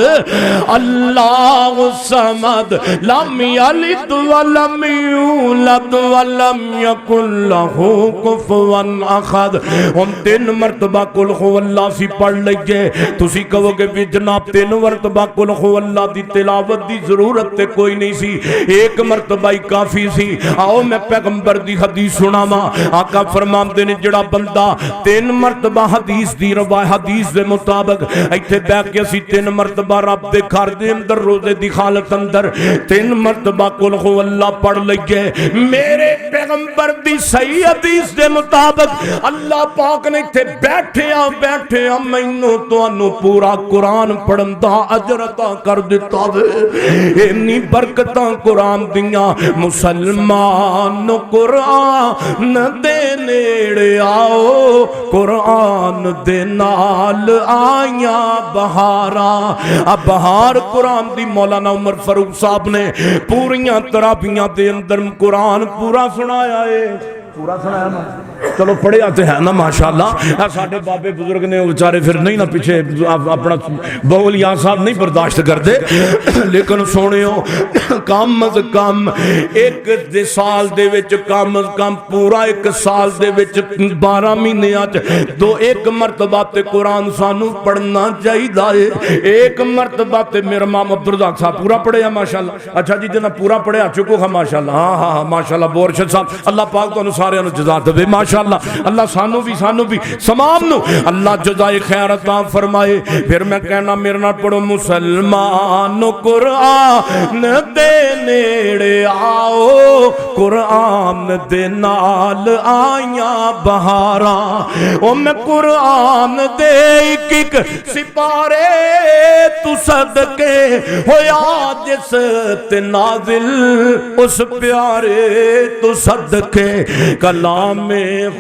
اللہ الصمد لم یلد ولم یولد ولم یکن لہ کفوا احد. ہم 3 مرتبہ قل هو اللہ سی پڑھ لئیے. تسی کہو گے بھی جناب 3 مرتبہ قل هو اللہ دی تلاوت دی ضرورت تے کوئی نہیں سی, 1 مرتبہ ہی کافی سی. آؤ میں پیغمبر دی حدیث سناواں. آقا فرماندے نے جڑا بندہ 3 مرتبہ حدیث دی روایت حدیث دے مطابق ایتھے بیٹھ کے اسی 3 مرتبہ رب دے گھر دے اندر روزے دی حالت اندر 3 مرتبہ قل هو اللہ پڑھ لئیے, میرے پیغمبر دی صحیح حدیث دے مطابق اللہ پاک نے ایتھے بیٹھے مینوں تانوں پورا قرآن پڑھن دا اجر عطا کر دیتا وے. اینی برکتاں قرآن دیاں. مسلمان قرآن دے نیڑے آؤ, قرآن دے نال آیاں بہاراں. اب بہار قرآن دی مولانا عمر فاروق صاحب نے پوریاں ترابیاں دے اندر قرآن پورا سنایا ہے. پورا سنایا نا, چلو پڑھے آتے ہیں نا ماشاءاللہ. ساڑھے بابے بزرگ نے بیچارے پھر نہیں نا پیچھے اپنا بول یا صاحب نہیں برداشت کرتے, لیکن سونے ہو کم از کم 1 سال دے وچ کم از کم پورا 1 سال دے وچ 12 مہینے آج 1 مرتبہ تے قرآن سانو پڑھنا چاہیے. 1 مرتبہ تے میرا مام عبدالرزاق صاحب پورا پڑھے ہیں ماشاءاللہ. اچھا جی جنہ پورا پڑھے آ چکو ہاں ماشاءاللہ. ہاں ماشاءاللہ بورشد صاحب اللہ پاک تو سارے جزا دے ماشاءاللہ. اللہ سانو بھی سمام نو اللہ جزائے خیر عطا فرمائے. پھر میں کہنا میرے نال پڑھو, مسلمان قرآن دے نیڑے آؤ, قرآن دے نال آیاں بہاراں. او میں قرآن دے ایک سپارے تو صدقے ہویا جس تے نازل اس پیارے تو صدقے. کلام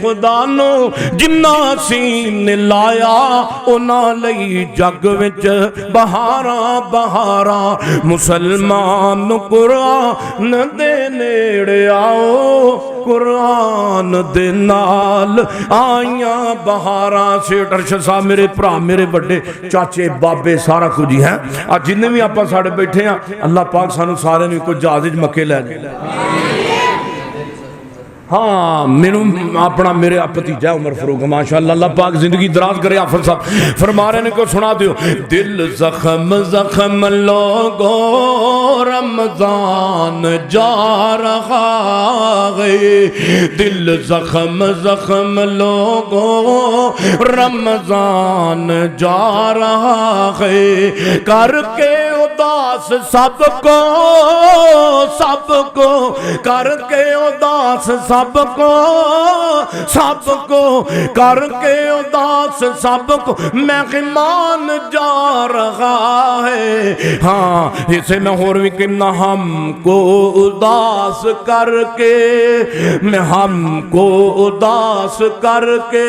خدا نو جنہ سین لایا اونا لئی جگ وچ بہاراں بہاراں. مسلمان قرآن دے نیڑے آؤ, قرآن دے نال آیاں بہاراں. سیٹھ ارشد صاحب میرے پرا میرے بڑے چاچے بابے سارا کچھ ہی ہیں. آج جننے بھی آپ ساڑھے بیٹھے ہیں اللہ پاک سانو سارے نے کوئی جہاز مکے لے جائے. ہاں اپنا میرے بھتیجا عمر فاروق ماشاءاللہ اللہ پاک زندگی دراز کرے. آفر صاحب فرما رہے نے کو سنا دیو. دل زخم زخم لوگو رمضان جا رہا ہے, دل زخم زخم لوگو رمضان جا رہا ہے. کر کے اداس سب کو کر کے اداس سب کو کر کے اداس سب کو مہمان جا رہا ہے. ہاں اسے میں اور بھی کہنا, ہم کو اداس کر کے ہم کو اداس کر کے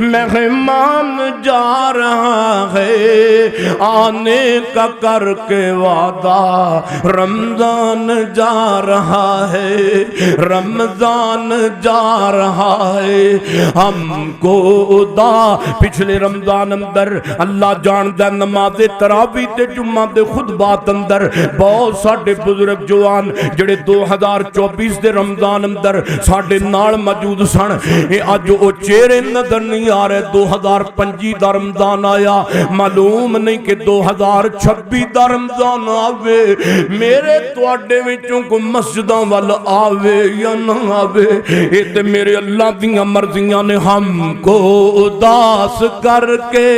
مہمان جا رہا ہے. آنے کا کر کے وعدہ رمضان جا رہا ہے, رمضان جا رہا ہے. ہم کو ادا پچھلے رمضان اندر اللہ جاندہ نماز تراویح تے جمعہ دے خطبات اندر بہت ساڑھے بزرگ جوان جڑے 2024 دے رمضان اندر ساڑھے نال موجود سن. آج وہ چہرے نظر نہیں آ رہے. 2025 دا رمضان آیا, معلوم نہیں کہ 2026 دا رمضان آوے. میرے تواڈے وچوں کو مسجداں وال آوے یا نہ آوے, یہ تے میرے اللہ دیاں مرضیاں نے. ہم کو اداس کر کے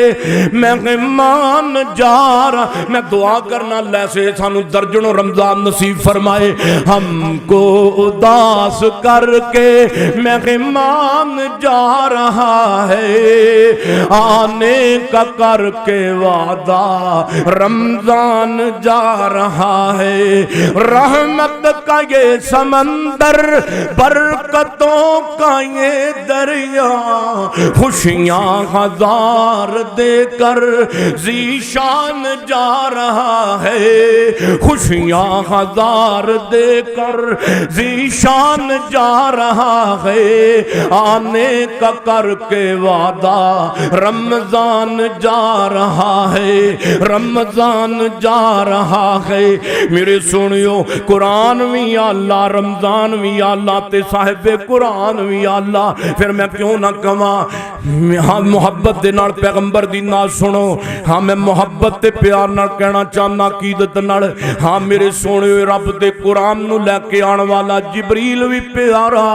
مہمان جا رہا. میں دعا کرنا لیسے سانو درجنوں رمضان نصیب فرمائے. ہم کو اداس کر کے مہمان جا رہا ہے, آنے کا کر کے وعدہ رمضان جا جا رہا ہے، رحمت کا یہ سمندر، برکتوں کا یہ دریا، خوشیاں ہزار دے کر ذیشان جا رہا ہے، خوشیاں ہزار دے کر ذیشان جا رہا ہے، آنے کا کر کے وعدہ رمضان جا رہا ہے، رمضان جا رہا ہے۔ میرے سنیو، قرآن بھی اللہ، رمضان بھی اللہ، تے صاحب قرآن بھی اللہ، پھر میں کیوں نہ کہاں ہاں محبت دے نال پیغمبر دی ناز سنو، ہاں میں محبت تے پیار نال کہنا چاہنا عقیدت نال، ہاں میرے سنیو رب دے قرآن نو لے کے آن والا جبریل بھی پیارا،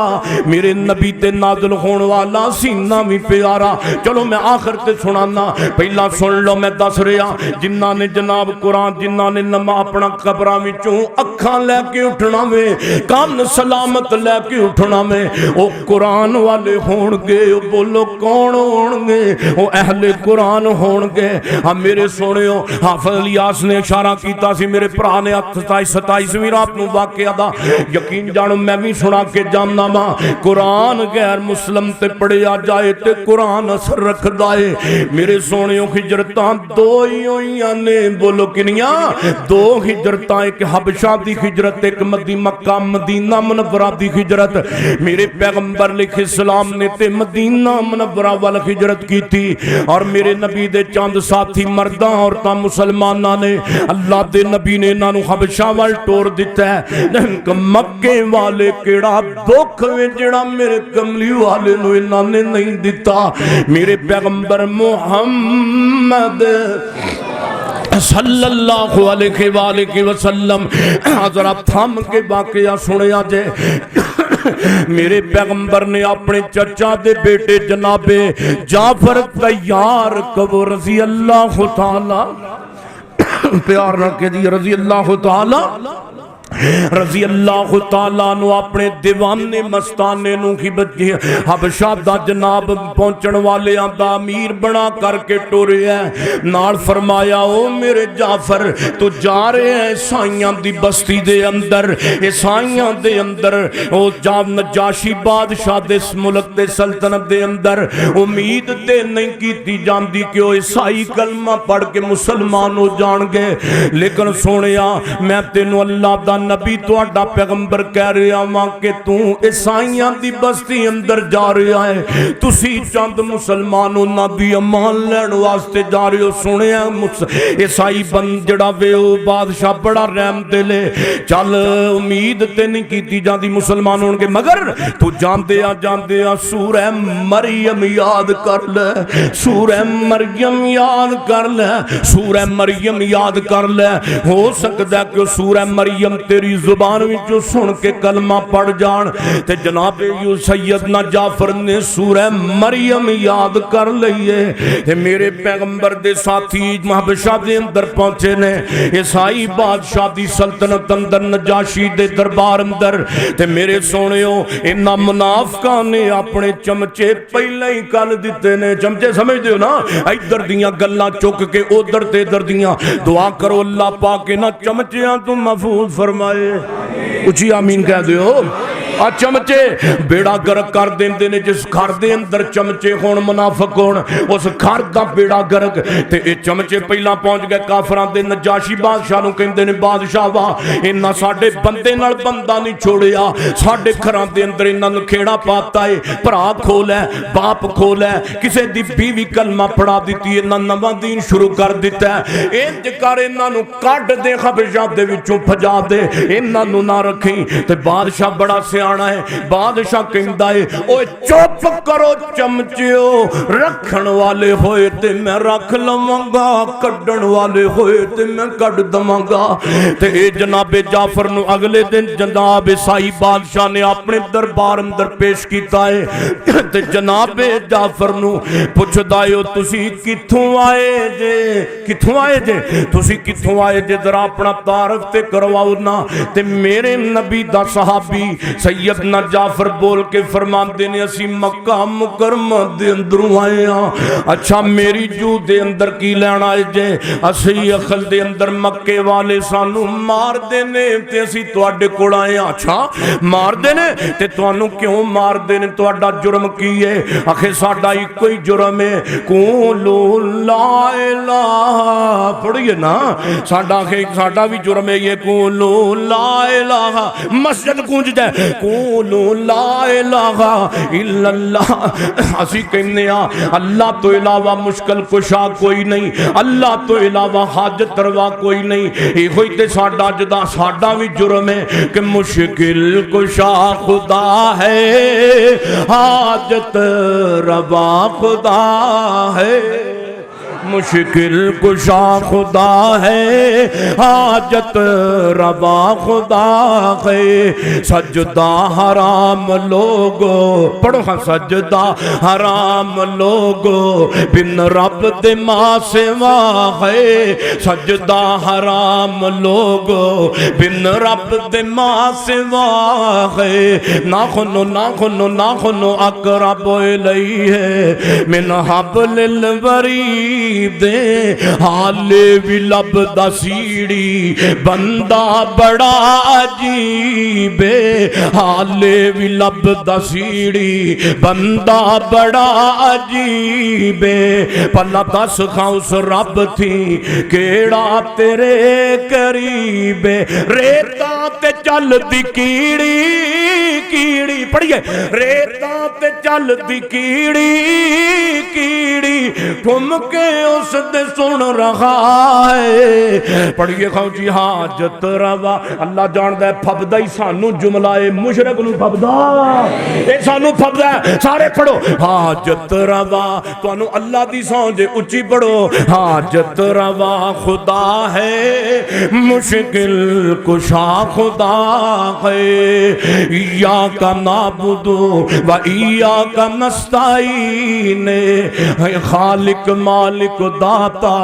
میرے نبی تے نازل ہون والا سینہ بھی پیارا۔ چلو میں آخر تے سنانا، پہلا سن لو میں دس رہا، جنہاں نے جناب قرآن، جنہاں نے نما اپنا قبراں وچوں اکھاں لے کے اٹھنا میں، کان سلامت لے کے اٹھنا میں، او قرآن والے ہون گے، او بولو کون ہون گے؟ او اہل قرآن ہون گے۔ ہاں میرے سنیو، حافظ الیاس نے اشارہ کیتا سی، میرے بھرا نے 27ویں رات نو واقعہ دا یقین جانو میں بھی سنا کے جاننا ماں، قرآن غیر مسلم تے پڑھیا جائے تے قرآن اثر رکھ دائے۔ میرے سونیوں ہجرتاں دو ہی ہوئیاں نے، بولو کنیاں؟ دو ہجرتاں، ایک حبشہ دی ہجرت، ایک مکہ مدینہ منورہ دی ہجرت۔ میرے پیغمبر علیہ السلام نے تے مدینہ منورہ والا ہجرت کی تھی، اور میرے نبی دے چاند ساتھی مرداں عورتاں مسلماناں نے، اللہ دے نبی نے انہاں نو حبشہ وال ٹور دیتا ہے۔ مکے والے کیڑا دکھ وے جڑا میرے کملی والے نو انہاں نے نہیں دیتا۔ میرے پیغمبر محمد صلی اللہ علیہ وآلہ وسلم، حضرات تھام کے واقعہ سنیا جائے، میرے پیغمبر نے اپنے چچا دے بیٹے جناب جعفر طیار کو رضی اللہ تعالی، پیار رکھے دی رضی اللہ تعالی، رضی اللہ تعالیٰ نو اپنے دیوانے مستانے نو کی بچی حبشہ دا جناب پہنچن والے دا امیر بنا کر کے ٹورے ہیں، نال فرمایا او میرے جعفر تو جا رہے ہیں عیسائیاں دی بستی دے اندر، عیسائیاں دے اندر، او جاب نجاشی بادشاہ دے ملک دے سلطنت دے اندر امید تے نہیں کیتی جاندی کہ او عیسائی کلمہ پڑھ کے مسلمان ہو جان گے، لیکن سونیا میں تینو اللہ دا نبی تو اڈا پیغمبر کہہ رہا ماں کہ تو عیسائیاں دی بستی اندر جا رہا ہے، تسی چند مسلمانوں نہ دی امان لین واسطے جا رہے ہو۔ سنے عیسائی بند جڑا وے او بادشاہ بڑا رحم دلے، چل امید تے نہیں کیتی جاندی مسلمانوں کے، مگر تو جاندے سورہ مریم یاد کر لے، سورہ مریم یاد کر لے، سورہ مریم یاد کر لے، ہو سکتا ہے کہ سورہ مریم تیری زبان وچوں سن کے کلمہ پڑھ جان، تے جناب یو سیدنا جعفر نے سورہ مریم یاد کر لئیے، تے میرے پیغمبر دے ساتھی حبشہ دے اندر پہنچے نے، عیسائی بادشاہ دی سلطنت اندر، نجاشی دے دربار اندر، تے میرے سونیو انہاں منافقاں نے اپنے چمچے پہلے ہی کل دیتے نے، چمچے سمجھ دیو نا، ادھر دیاں گلاں چک کے ادھر تے ادھر دیاں، دعا کرو اللہ پاک نہ چمچیاں تو محفوظ فرمائے، اچھی آمین کہہ دیو۔ چمچے بیڑا گرک کر دیندے نے، جس گھر دے اندر چمچے ہون منافق ہون اس گھر دا بیڑا گرک، تے اے چمچے پہلا پہنچ گئے کافراں دے نجاشی بادشاہ نو، کہندے نے بادشاہ واہ انہاں ساڈے بندے نال بندہ نہیں چھوڑیا، ساڈے گھراں دے اندر انہاں نوں کھیڑا پاتا ہے، بھرا کھولا ہے، باپ کھولا ہے، کسے دی بیوی کلمہ پڑھا دیتی ہے، انہاں نواں دین شروع کر دیتا ہے، انج کر انہاں نوں کڈ دے حبشہ دے وچوں بھجا دے، انہاں نوں نہ رکھیں۔ تے بادشاہ بڑا سیانا ہے، بادشاہ کہندا ہے اوے چپ کرو چمچیو، رکھن والے ہوئے تے میں رکھ لواں گا، کڈن والے ہوئے تے میں کڈ دواں گا۔ تے اے جناب جعفر نو اگلے دن جناب عیسائی بادشاہ نے اپنے دربار اندر پیش کیتا ہے، تے جناب جعفر نو پوچھدا ہے تسی کتھوں آئے جے، کتھوں آئے جے، تسی کتھوں آئے جے، ذرا اپنا تعارف تے کرواؤ نا۔ تے میرے نبی دا صحابی سیدنا جعفر بول کے فرماندے نے اسی مکہ مکرمہ دے اندروں آئے ہاں اچھا میری جو دے اندر کی لینا ہے جے اسی اخل دے اندر مکے والے سانو مار دینے تے اسی تواڈے کول آئے ہاں اچھا مار دینے تے توانو کیوں مار دینے تواڈا جرم کی ہے آخر ساڈا ہی کوئی جرم ہے قولو لا الہ پڑھئے نا ساڈا بھی جرم ہے یہ قولو لا الہ مسجد گونج جائے قولو لا الہ الا اللہ اسی کہنے ہاں اللہ تو علاوہ مشکل کشا کوئی نہیں اللہ تو علاوہ حاجت روا کوئی نہیں یہ ہوئی تے ساڈا جدا ساڈا بھی جرم ہے کہ مشکل کشا خدا ہے حاجت روا خدا ہے مشکل کشا خدا ہے حاجت روا خدا ہے سجدہ حرام لوگو پڑھو ہاں سجدہ حرام لوگو بن رب دے ماں سوا ہے سجدہ حرام لوگو بن رب دے ماں سوا ہے ناخنو ناخنو ناخنو اقرب الیہ من حبل الورید دے حالے بھی لب دا سیڑی بندہ بڑا عجیب حالے بھی لب دا سیڑی بندہ بڑا عجیب پلا دس خاؤس رب تھی کیڑا تیرے قریب ریتا تے چل دی کیڑی کیڑی پڑھئے ریتا تے چل دی کیڑی کیڑی ٹھم کے اس دے سن رہا ہے پڑھئے کھاؤ جی حاجت روا اللہ جاندہ ہے پھبدہ ہی سانو جملہ مشرق نو پھبدہ اے سانو پھبدہ ہے سارے پڑھو حاجت روا تو انو اللہ دی سانجے اچھی پڑھو حاجت روا خدا ہے مشکل کشا خدا ہے ایاک نعبدو و ایاک نستعین خالق مالک داتا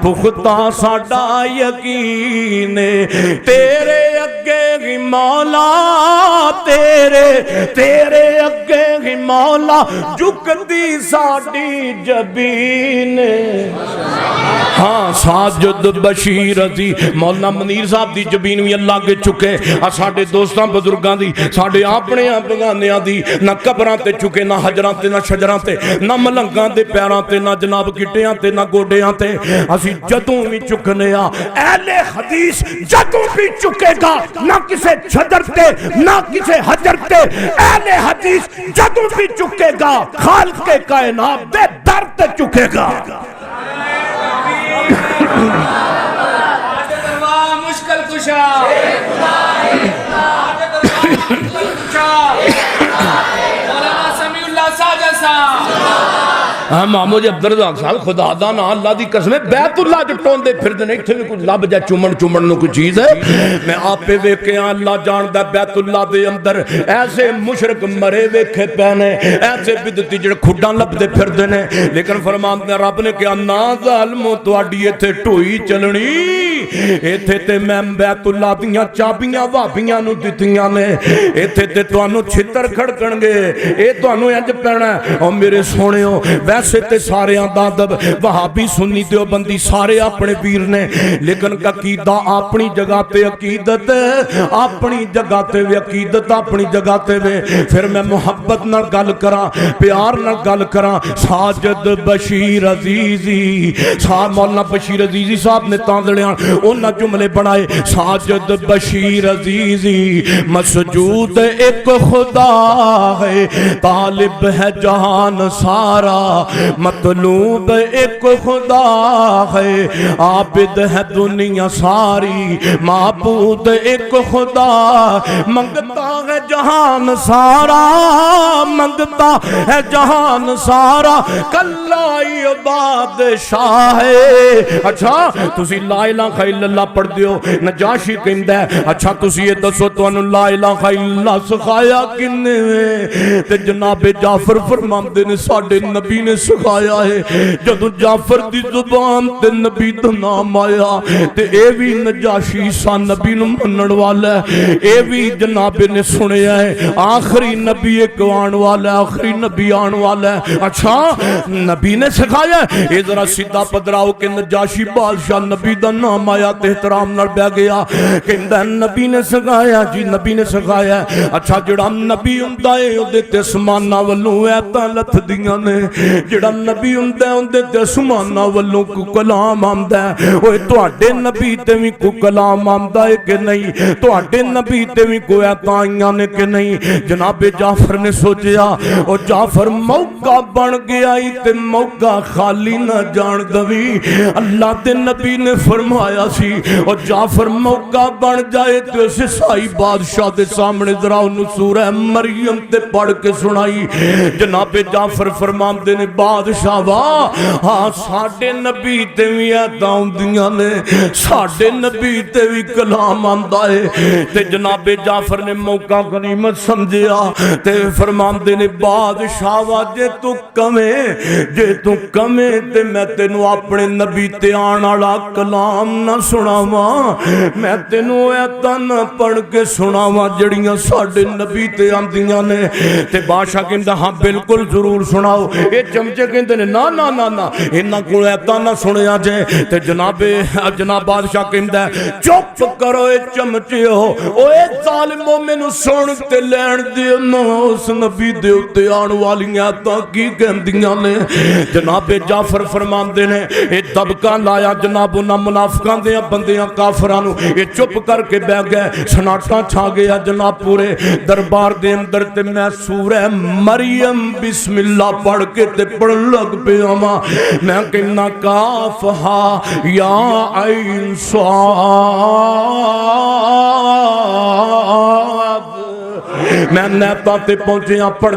پختہ ساڈا یقین تیرے اگے ہی مولا تیرے اگے ہی مولا جھکتی ساڈی جبین ہاں ساجد بشیر دی مولانا منیر صاحب دی جبین بھی اللہ کے چکے ساڈے دوستاں بزرگاں دی ساڈے اپنے بگانیاں دی نہ قبراں تے چکے نہ حجراں تے نہ شجراں تے نہ ملنگاں دے پیراں تے نہ جناب گٹیاں تے نہ گوڈیاں تے اسی جدوں بھی چکنے آ اہل حدیث جدوں بھی چکے گا نہ کسے چھجر تے نہ کسے حجر تے اہل حدیث جدوں بھی چکے گا خالق کائنات دے در تے چکے گا مشکل کشا مولانا سمیع اللہ ساجد صاحب محمود عبدالرزاق صاحب خدا دا نا اللہ دی قسم ہے بیت اللہ جو ٹون دے پھر دنے اتھے بھی کچھ لب جا چومن نو کوئی چیز ہے میں آپ پہ ویکھے ہیں اللہ جاندہ بیت اللہ دے اندر ایسے مشرک مرے ویکھے پہنے ایسے بدتی جڑے کھڈاں لب دے پھر دنے لیکن فرمان نے رب نے کہا نا ظالمو تو آڈی ایتھے ٹوئی چلنی ایتھے تے میں بیت اللہ دیاں چابیاں وابیاں نو دیتیاں نے ایتھے تے تو انو چھتر کھڑکن گے اے تو انو انج پہنا ہے اور میرے سونے ہو ویسے تے سارے آداب وہابی سنی دیوبندی سارے اپنے پیر نے لیکن عقیدہ اپنی جگہ تے عقیدت اپنی جگہ تے عقیدت اپنی جگہ تے پھر میں محبت نہ گل کراں پیار نہ گل کراں ساجد بشیر عزیزی مولانا بشیر عزیزی صاحب نے تاندڑیاں انہاں جملے بنائے ساجد بشیر عزیزی مسجود ایک خدا ہے طالب ہے جہان سارا مطلوب ایک خدا ہے عابد ہے دنیا ساری معبود ایک خدا منگتا ہے جہان سارا منگتا ہے جہان سارا کلائی بادشاہ ہے اچھا تسی لا الہ الا اللہ پڑھ دیو نجاشی کہندہ ہے اچھا تسی یہ دسو تو انہوں لا الہ الا اللہ سکھایا کنے تے جناب جعفر فرماندے نے ساڑھے نبی نے سکھایا ہے جدو جعفر دی زبان تے نبی دا نام آیا تے اے بھی نجاشی سا نبی نو منن والا ہے اے بھی جناب نے سنیا ہے آخری نبی ایک آن والا ہے آخری نبی آن والا ہے اچھا نبی نے سکھایا ہے اے ذرا سیدھا پدراؤ کہ نجاشی بادشاہ نبی دا نام آیا تے احترام نال بہ گیا کہندا نبی نے سکھایا جی نبی نے سکھایا اچھا جڑا نبی ہوندا ہے اودے تے اسماناں والوں ایتاں لتھدیاں نے جڑا نبی ہوندا ہے اودے تے اسماناں والوں کو کلام آندا ہے اوے تواڈے نبی تے وی کو کلام آندا ہے کہ نہیں تواڈے نبی تے وی کوئی ایتاں آئیاں نے کہ نہیں جناب جعفر نے سوچیا او جعفر موقع بن گیا تے موقع خالی نہ جان دوی اللہ دے نبی نے فرمایا سی او جعفر موقع بن جائے تو اسے سائی بادشاہ دے سامنے ذرا انہوں سورہ مریم تے پڑھ کے سنائی جناب جعفر فرمان دینے بادشاہ واہ ہاں ساڑھے نبی تے وی ایتاؤں دیاں نے ساڑھے نبی تے وی کلام آندہ ہے تے جناب جعفر نے موقع غنیمت سمجھیا تے فرمان دینے بادشاہ واہ جے تو کمے تے میں تینوں اپنے نبی تے آنالا کلام نہ سناواں میں تینوں ایتا نہ پڑھ کے سناواں جڑیاں ساڑھے نبی تے آندیاں نے تے بادشاہ کہندہ ہاں بالکل ضرور سناؤ اے چمچے کہندے نے نا نا نا نا انہاں کو ایتا نہ سنیا جائے تے جناب بادشاہ کہندہ چپ کرو اے چمچے ہو اے ظالموں میں نو سن تے لین دے نا اس نبی دے اتے آن والی ایتا کی کہندیاں نے جناب جعفر فرمان دے نے اے دبکہ لایا جناب انہاں منافقان دے بندیاں کافرانو یہ چپ کر کے بہ گئے سناٹا چھا گیا جناب پورے دربار دے اندر تے میں سورہ مریم بسم اللہ پڑھ کے تے پڑھ لگ پہ آما میں کہنا کاف ہا یا عین صاد میں نیتا تے پہنچیاں پڑھ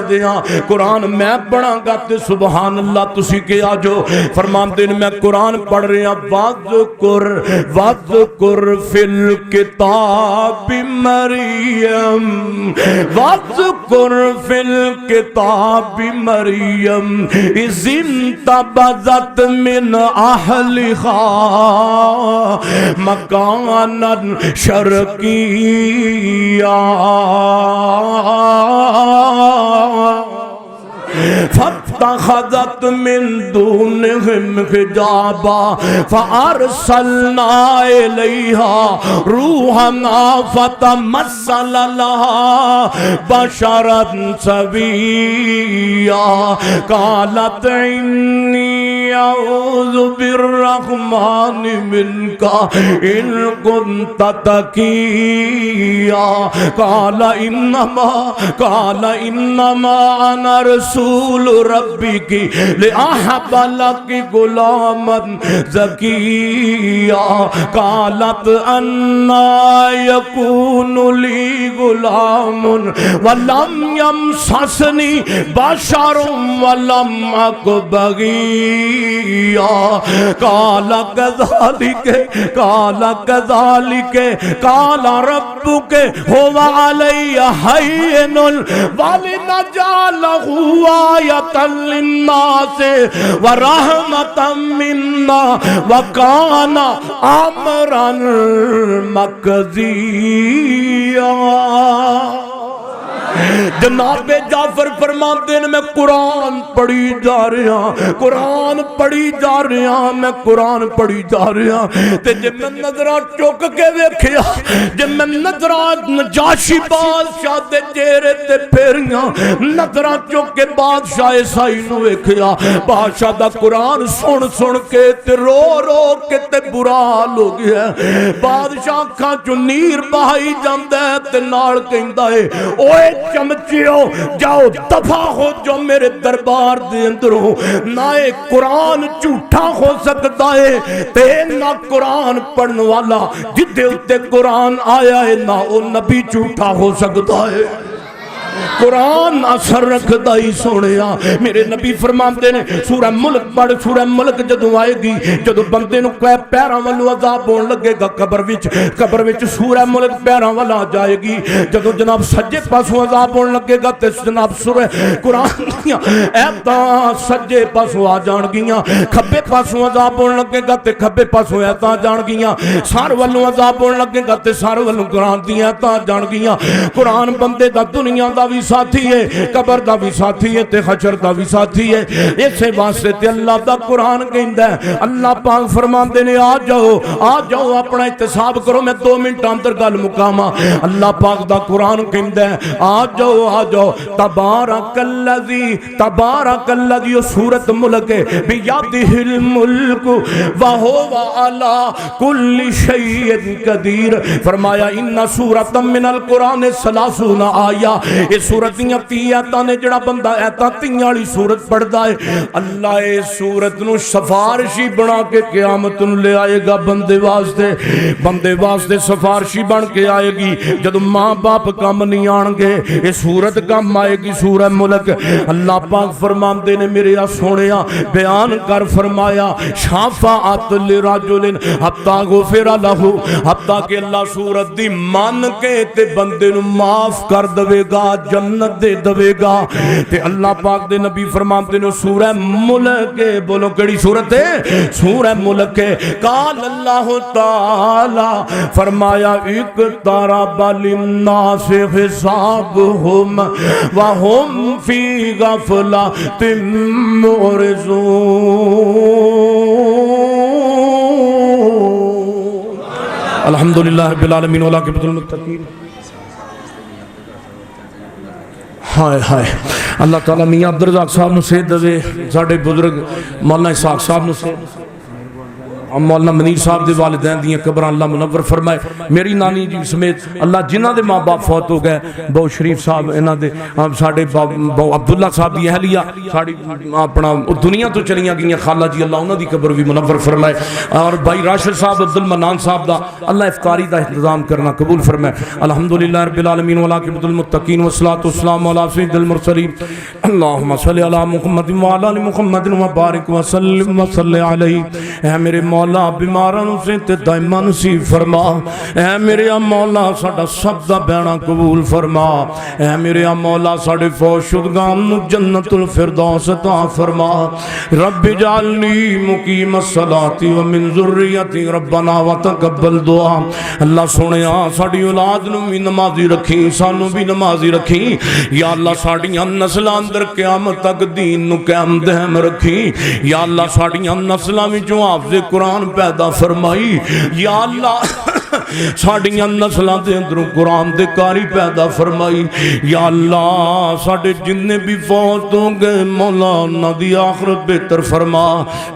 دیاں قرآن میں پڑھاں گا تے سبحان اللہ تسی کے آجو فرمان دین میں قرآن پڑھ رہے ہیں وَذْكُرْ فِي الْكِتَابِ مَرْيَمْ وَذْكُرْ فِي الْكِتَابِ مَرْيَمْ اِذْ انْتَبَذَتْ مِنْ أَهْلِهَا مَكَانًا شَرْقِيًّا فاتخذت من دونهم حجابا فارسلنا الیہا روحنا فتمثل لها بشرا سویا قالت انی اعوذ بالرحمن منک ان كنت تقیا قال انما انا رسول ربی کی لأحب لکی غلاما زکیا قالت انا یکون لی غلام ولم یمسسنی بشر ولم اک بغیا قال کذالک قال ربک هو علی حین ولنجعلہ آیتا للناس ورحمتا منا وکان امرا مقضیا جناب جعفر فرماتے ہیں میں قرآن پڑھی جا رہا قرآن پڑھی جا رہا میں قرآن پڑھی جا رہا تے جب میں نظرہ چوک کے ویکھیا جب میں نظرہ نجاشی بادشاہ دے چہرے تے پھیریاں نظرہ چوک کے بادشاہ عیسائی نو ویکھیا بادشاہ دا قرآن سن کے تے رو کے تے برا حال ہو گیا بادشاہ کھاں چو نیر بہائی جاندہ ہے تے نال کہندہ ہے اوے چمچیو جاؤ دفع ہو جو میرے دربار دے اندر ہو نہ ایک قرآن جھوٹا ہو سکتا ہے تے نہ قرآن پڑھنے والا جدے اتے قرآن آیا ہے نہ وہ نبی جھوٹا ہو سکتا ہے قرآن اثر رکھدا ہی سونیا میرے نبی فرماندے نے سورہ ملک پڑھ سورہ ملک جدوں آئے گی جدوں بندے نو کوئی پیراں والوں عذاب ہون لگے گا قبر وچ سورہ ملک پیراں والا جائے گی جدوں جناب سجے پاسوں عذاب ہون لگے گا تے جناب سورہ قرآن دیاں ایتاں سجے پاسوں آ جان گیاں کھبے پاسوں عذاب ہون لگے گا تے کھبے پاسوں ایتاں جان گیاں سار والوں عذاب ہون لگے گا تے سار والوں قرآن دیاں ایتاں جان گیاں قرآن بندے دا دنیا دا بھی ساتھی ہے قبر دا بھی ساتھی ہے تے حشر دا بھی ساتھی ہے اسے واسطے تے اللہ دا قرآن کہندا ہے اللہ پاک فرماندے نے آ جاؤ اپنا احتساب کرو میں 2 منٹ اندر گل مکاواں اللہ پاک دا قرآن کہندا ہے آ جاؤ تبارک الذی سورۃ ملک ہے بیادہ الملک وہو علی کل شیء قدیر فرمایا ان سورۃ من القرآن 30 آیا یہ سورت دیاں 30 آیتاں نے جڑا بندہ ایتاں 30 والی سورت پڑھدا ہے اللہ اس سورت نو سفارشی بنا کے قیامت نو لے آئے گا بندے واسطے سفارشی بن کے آئے گی جدوں ماں باپ کم نہیں آن گے یہ سورت کم آئے گی سورہ ملک اللہ پاک فرماندے نے میرے سونیا بیان کر فرمایا شفاعت لرجل حتی غفر لہ حتی کہ اللہ سورت دی مان کے تے بندے نو معاف کر دے گا جنت دے دے گا تے اللہ پاک دے نبی فرماندے نے سورہ ملک بولو کیڑی سورت ہے سورہ ملک قال اللہ تعالی فرمایا اقترب للناس حسابهم وهم فی غفلۃ معرضون الحمدللہ رب العالمین والعاقبۃ للمتقین ہائے اللہ تعالیٰ میاں عبدالرزاق صاحب نو صحت دے ساڈے بزرگ مولانا اسحاق صاحب نو صحت مولانا منیر صاحب دے والدین دیاں قبراں اللہ منور فرمائے میری نانی جی سمیت اللہ جنہ دے ماں باپ فوت ہو گئے بہو شریف صاحب انہاں دے ساڈے بہو عبداللہ صاحب دی اہلیہ ساڈی اپنا دنیا تو چلیاں گئیاں خالہ جی اللہ انہاں دی قبر بھی منور فرمائے اور بھائی راشد صاحب عبد المنان صاحب دا اللہ افطاری دا انتظام کرنا قبول فرمائے الحمدللہ رب العالمین والعاقبۃ للمتقین والصلاۃ والسلام علی سید المرسلین اللهم صل علی محمد وعلی آل محمد وبارک وسلم وصلی علیہ اے میرے مولا بیماران سے تے دائما نصیب فرما اے میرے مولا ساڈا سب دا بیانہ قبول فرما اے میرے مولا ساڈے فوت شدگان نو جنت الفردوس عطا فرما رب اجعلنی مقیم الصلاۃ ومن ذریتی ربنا وتقبل دعا اللہ سونیا ساڈی اولاد نو بھی نمازی رکھی سانو بھی نمازی رکھی یا اللہ ساڈیاں نسلاں اندر قیامت تک دین نو قائم دائم رکھی یا اللہ ساڈیاں نسلاں وچوں حافظ قرآن پیدا فرمائی یا اللہ ساڑیاں نسلان دے اندروں قرآن دے کاری پیدا فرمائی یا اللہ ساڑے جننے بھی فوت ہوں گئے مولانا دی آخرت بہتر فرما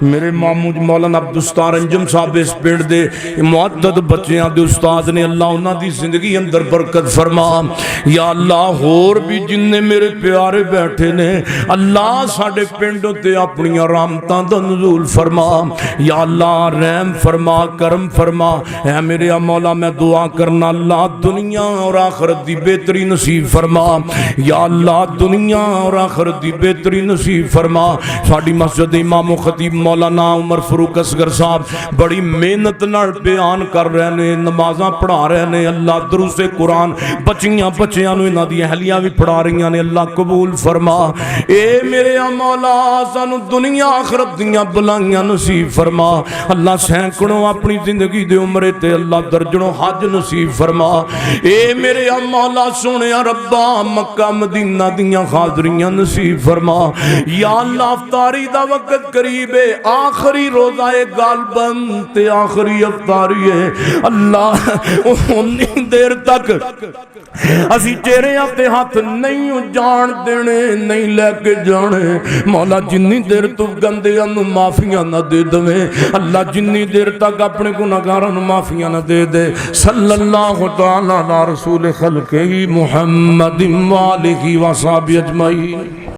میرے مامو مولانا عبدالستار انجم صاحب اس پیڑ دے معدد بچیاں دے استاد نے اللہ انہاں دی زندگی اندر برکت فرما یا اللہ اور بھی جننے میرے پیارے بیٹھے نے اللہ ساڑے پنڈوں تے اپنی رحمتاں دا نزول فرما یا اللہ رحم فرما کرم فرما اے میرے مولا میں دعا کرنا اللہ دنیا اور آخرت دی بہتری نصیب فرما یا اللہ دنیا اور آخرت دی بہتری نصیب فرما ساڑی مسجد امام و خطیب مولانا عمر فاروق اصغر صاحب بڑی محنت نال بیان کر رہے نے نمازاں پڑھا رہے نے اللہ دروس قرآن بچیاں نو انہاں دی اہلیاں بھی پڑھا رہی نے اللہ قبول فرما اے میرے مولا سانو دنیا آخرت دیاں بلائیاں نصیب فرما اللہ سینکڑوں اپنی زندگی دے عمرے تے اللہ درجنوں حج نصیب فرما اے میرے مولا سونے ربا مکہ مدینہ دیاں حاضریاں نصیب فرما یا اللہ افطاری دا وقت قریب ہے آخری روزہ غالباً تے آخری افطاری ہے اللہ انی دیر تک اسی چہرے اپنے ہاتھ نہیں جان دینے نہیں لے کے جانے مولا جنی دیر تو گندے انو معافیاں نہ دے دویں اللہ جنی دیر تک اپنے گناہگاراں نو معافیاں نہ دے دے صلی اللہ تعالی علی رسول خلقہ محمد و آلہ و صحبہ اجمعین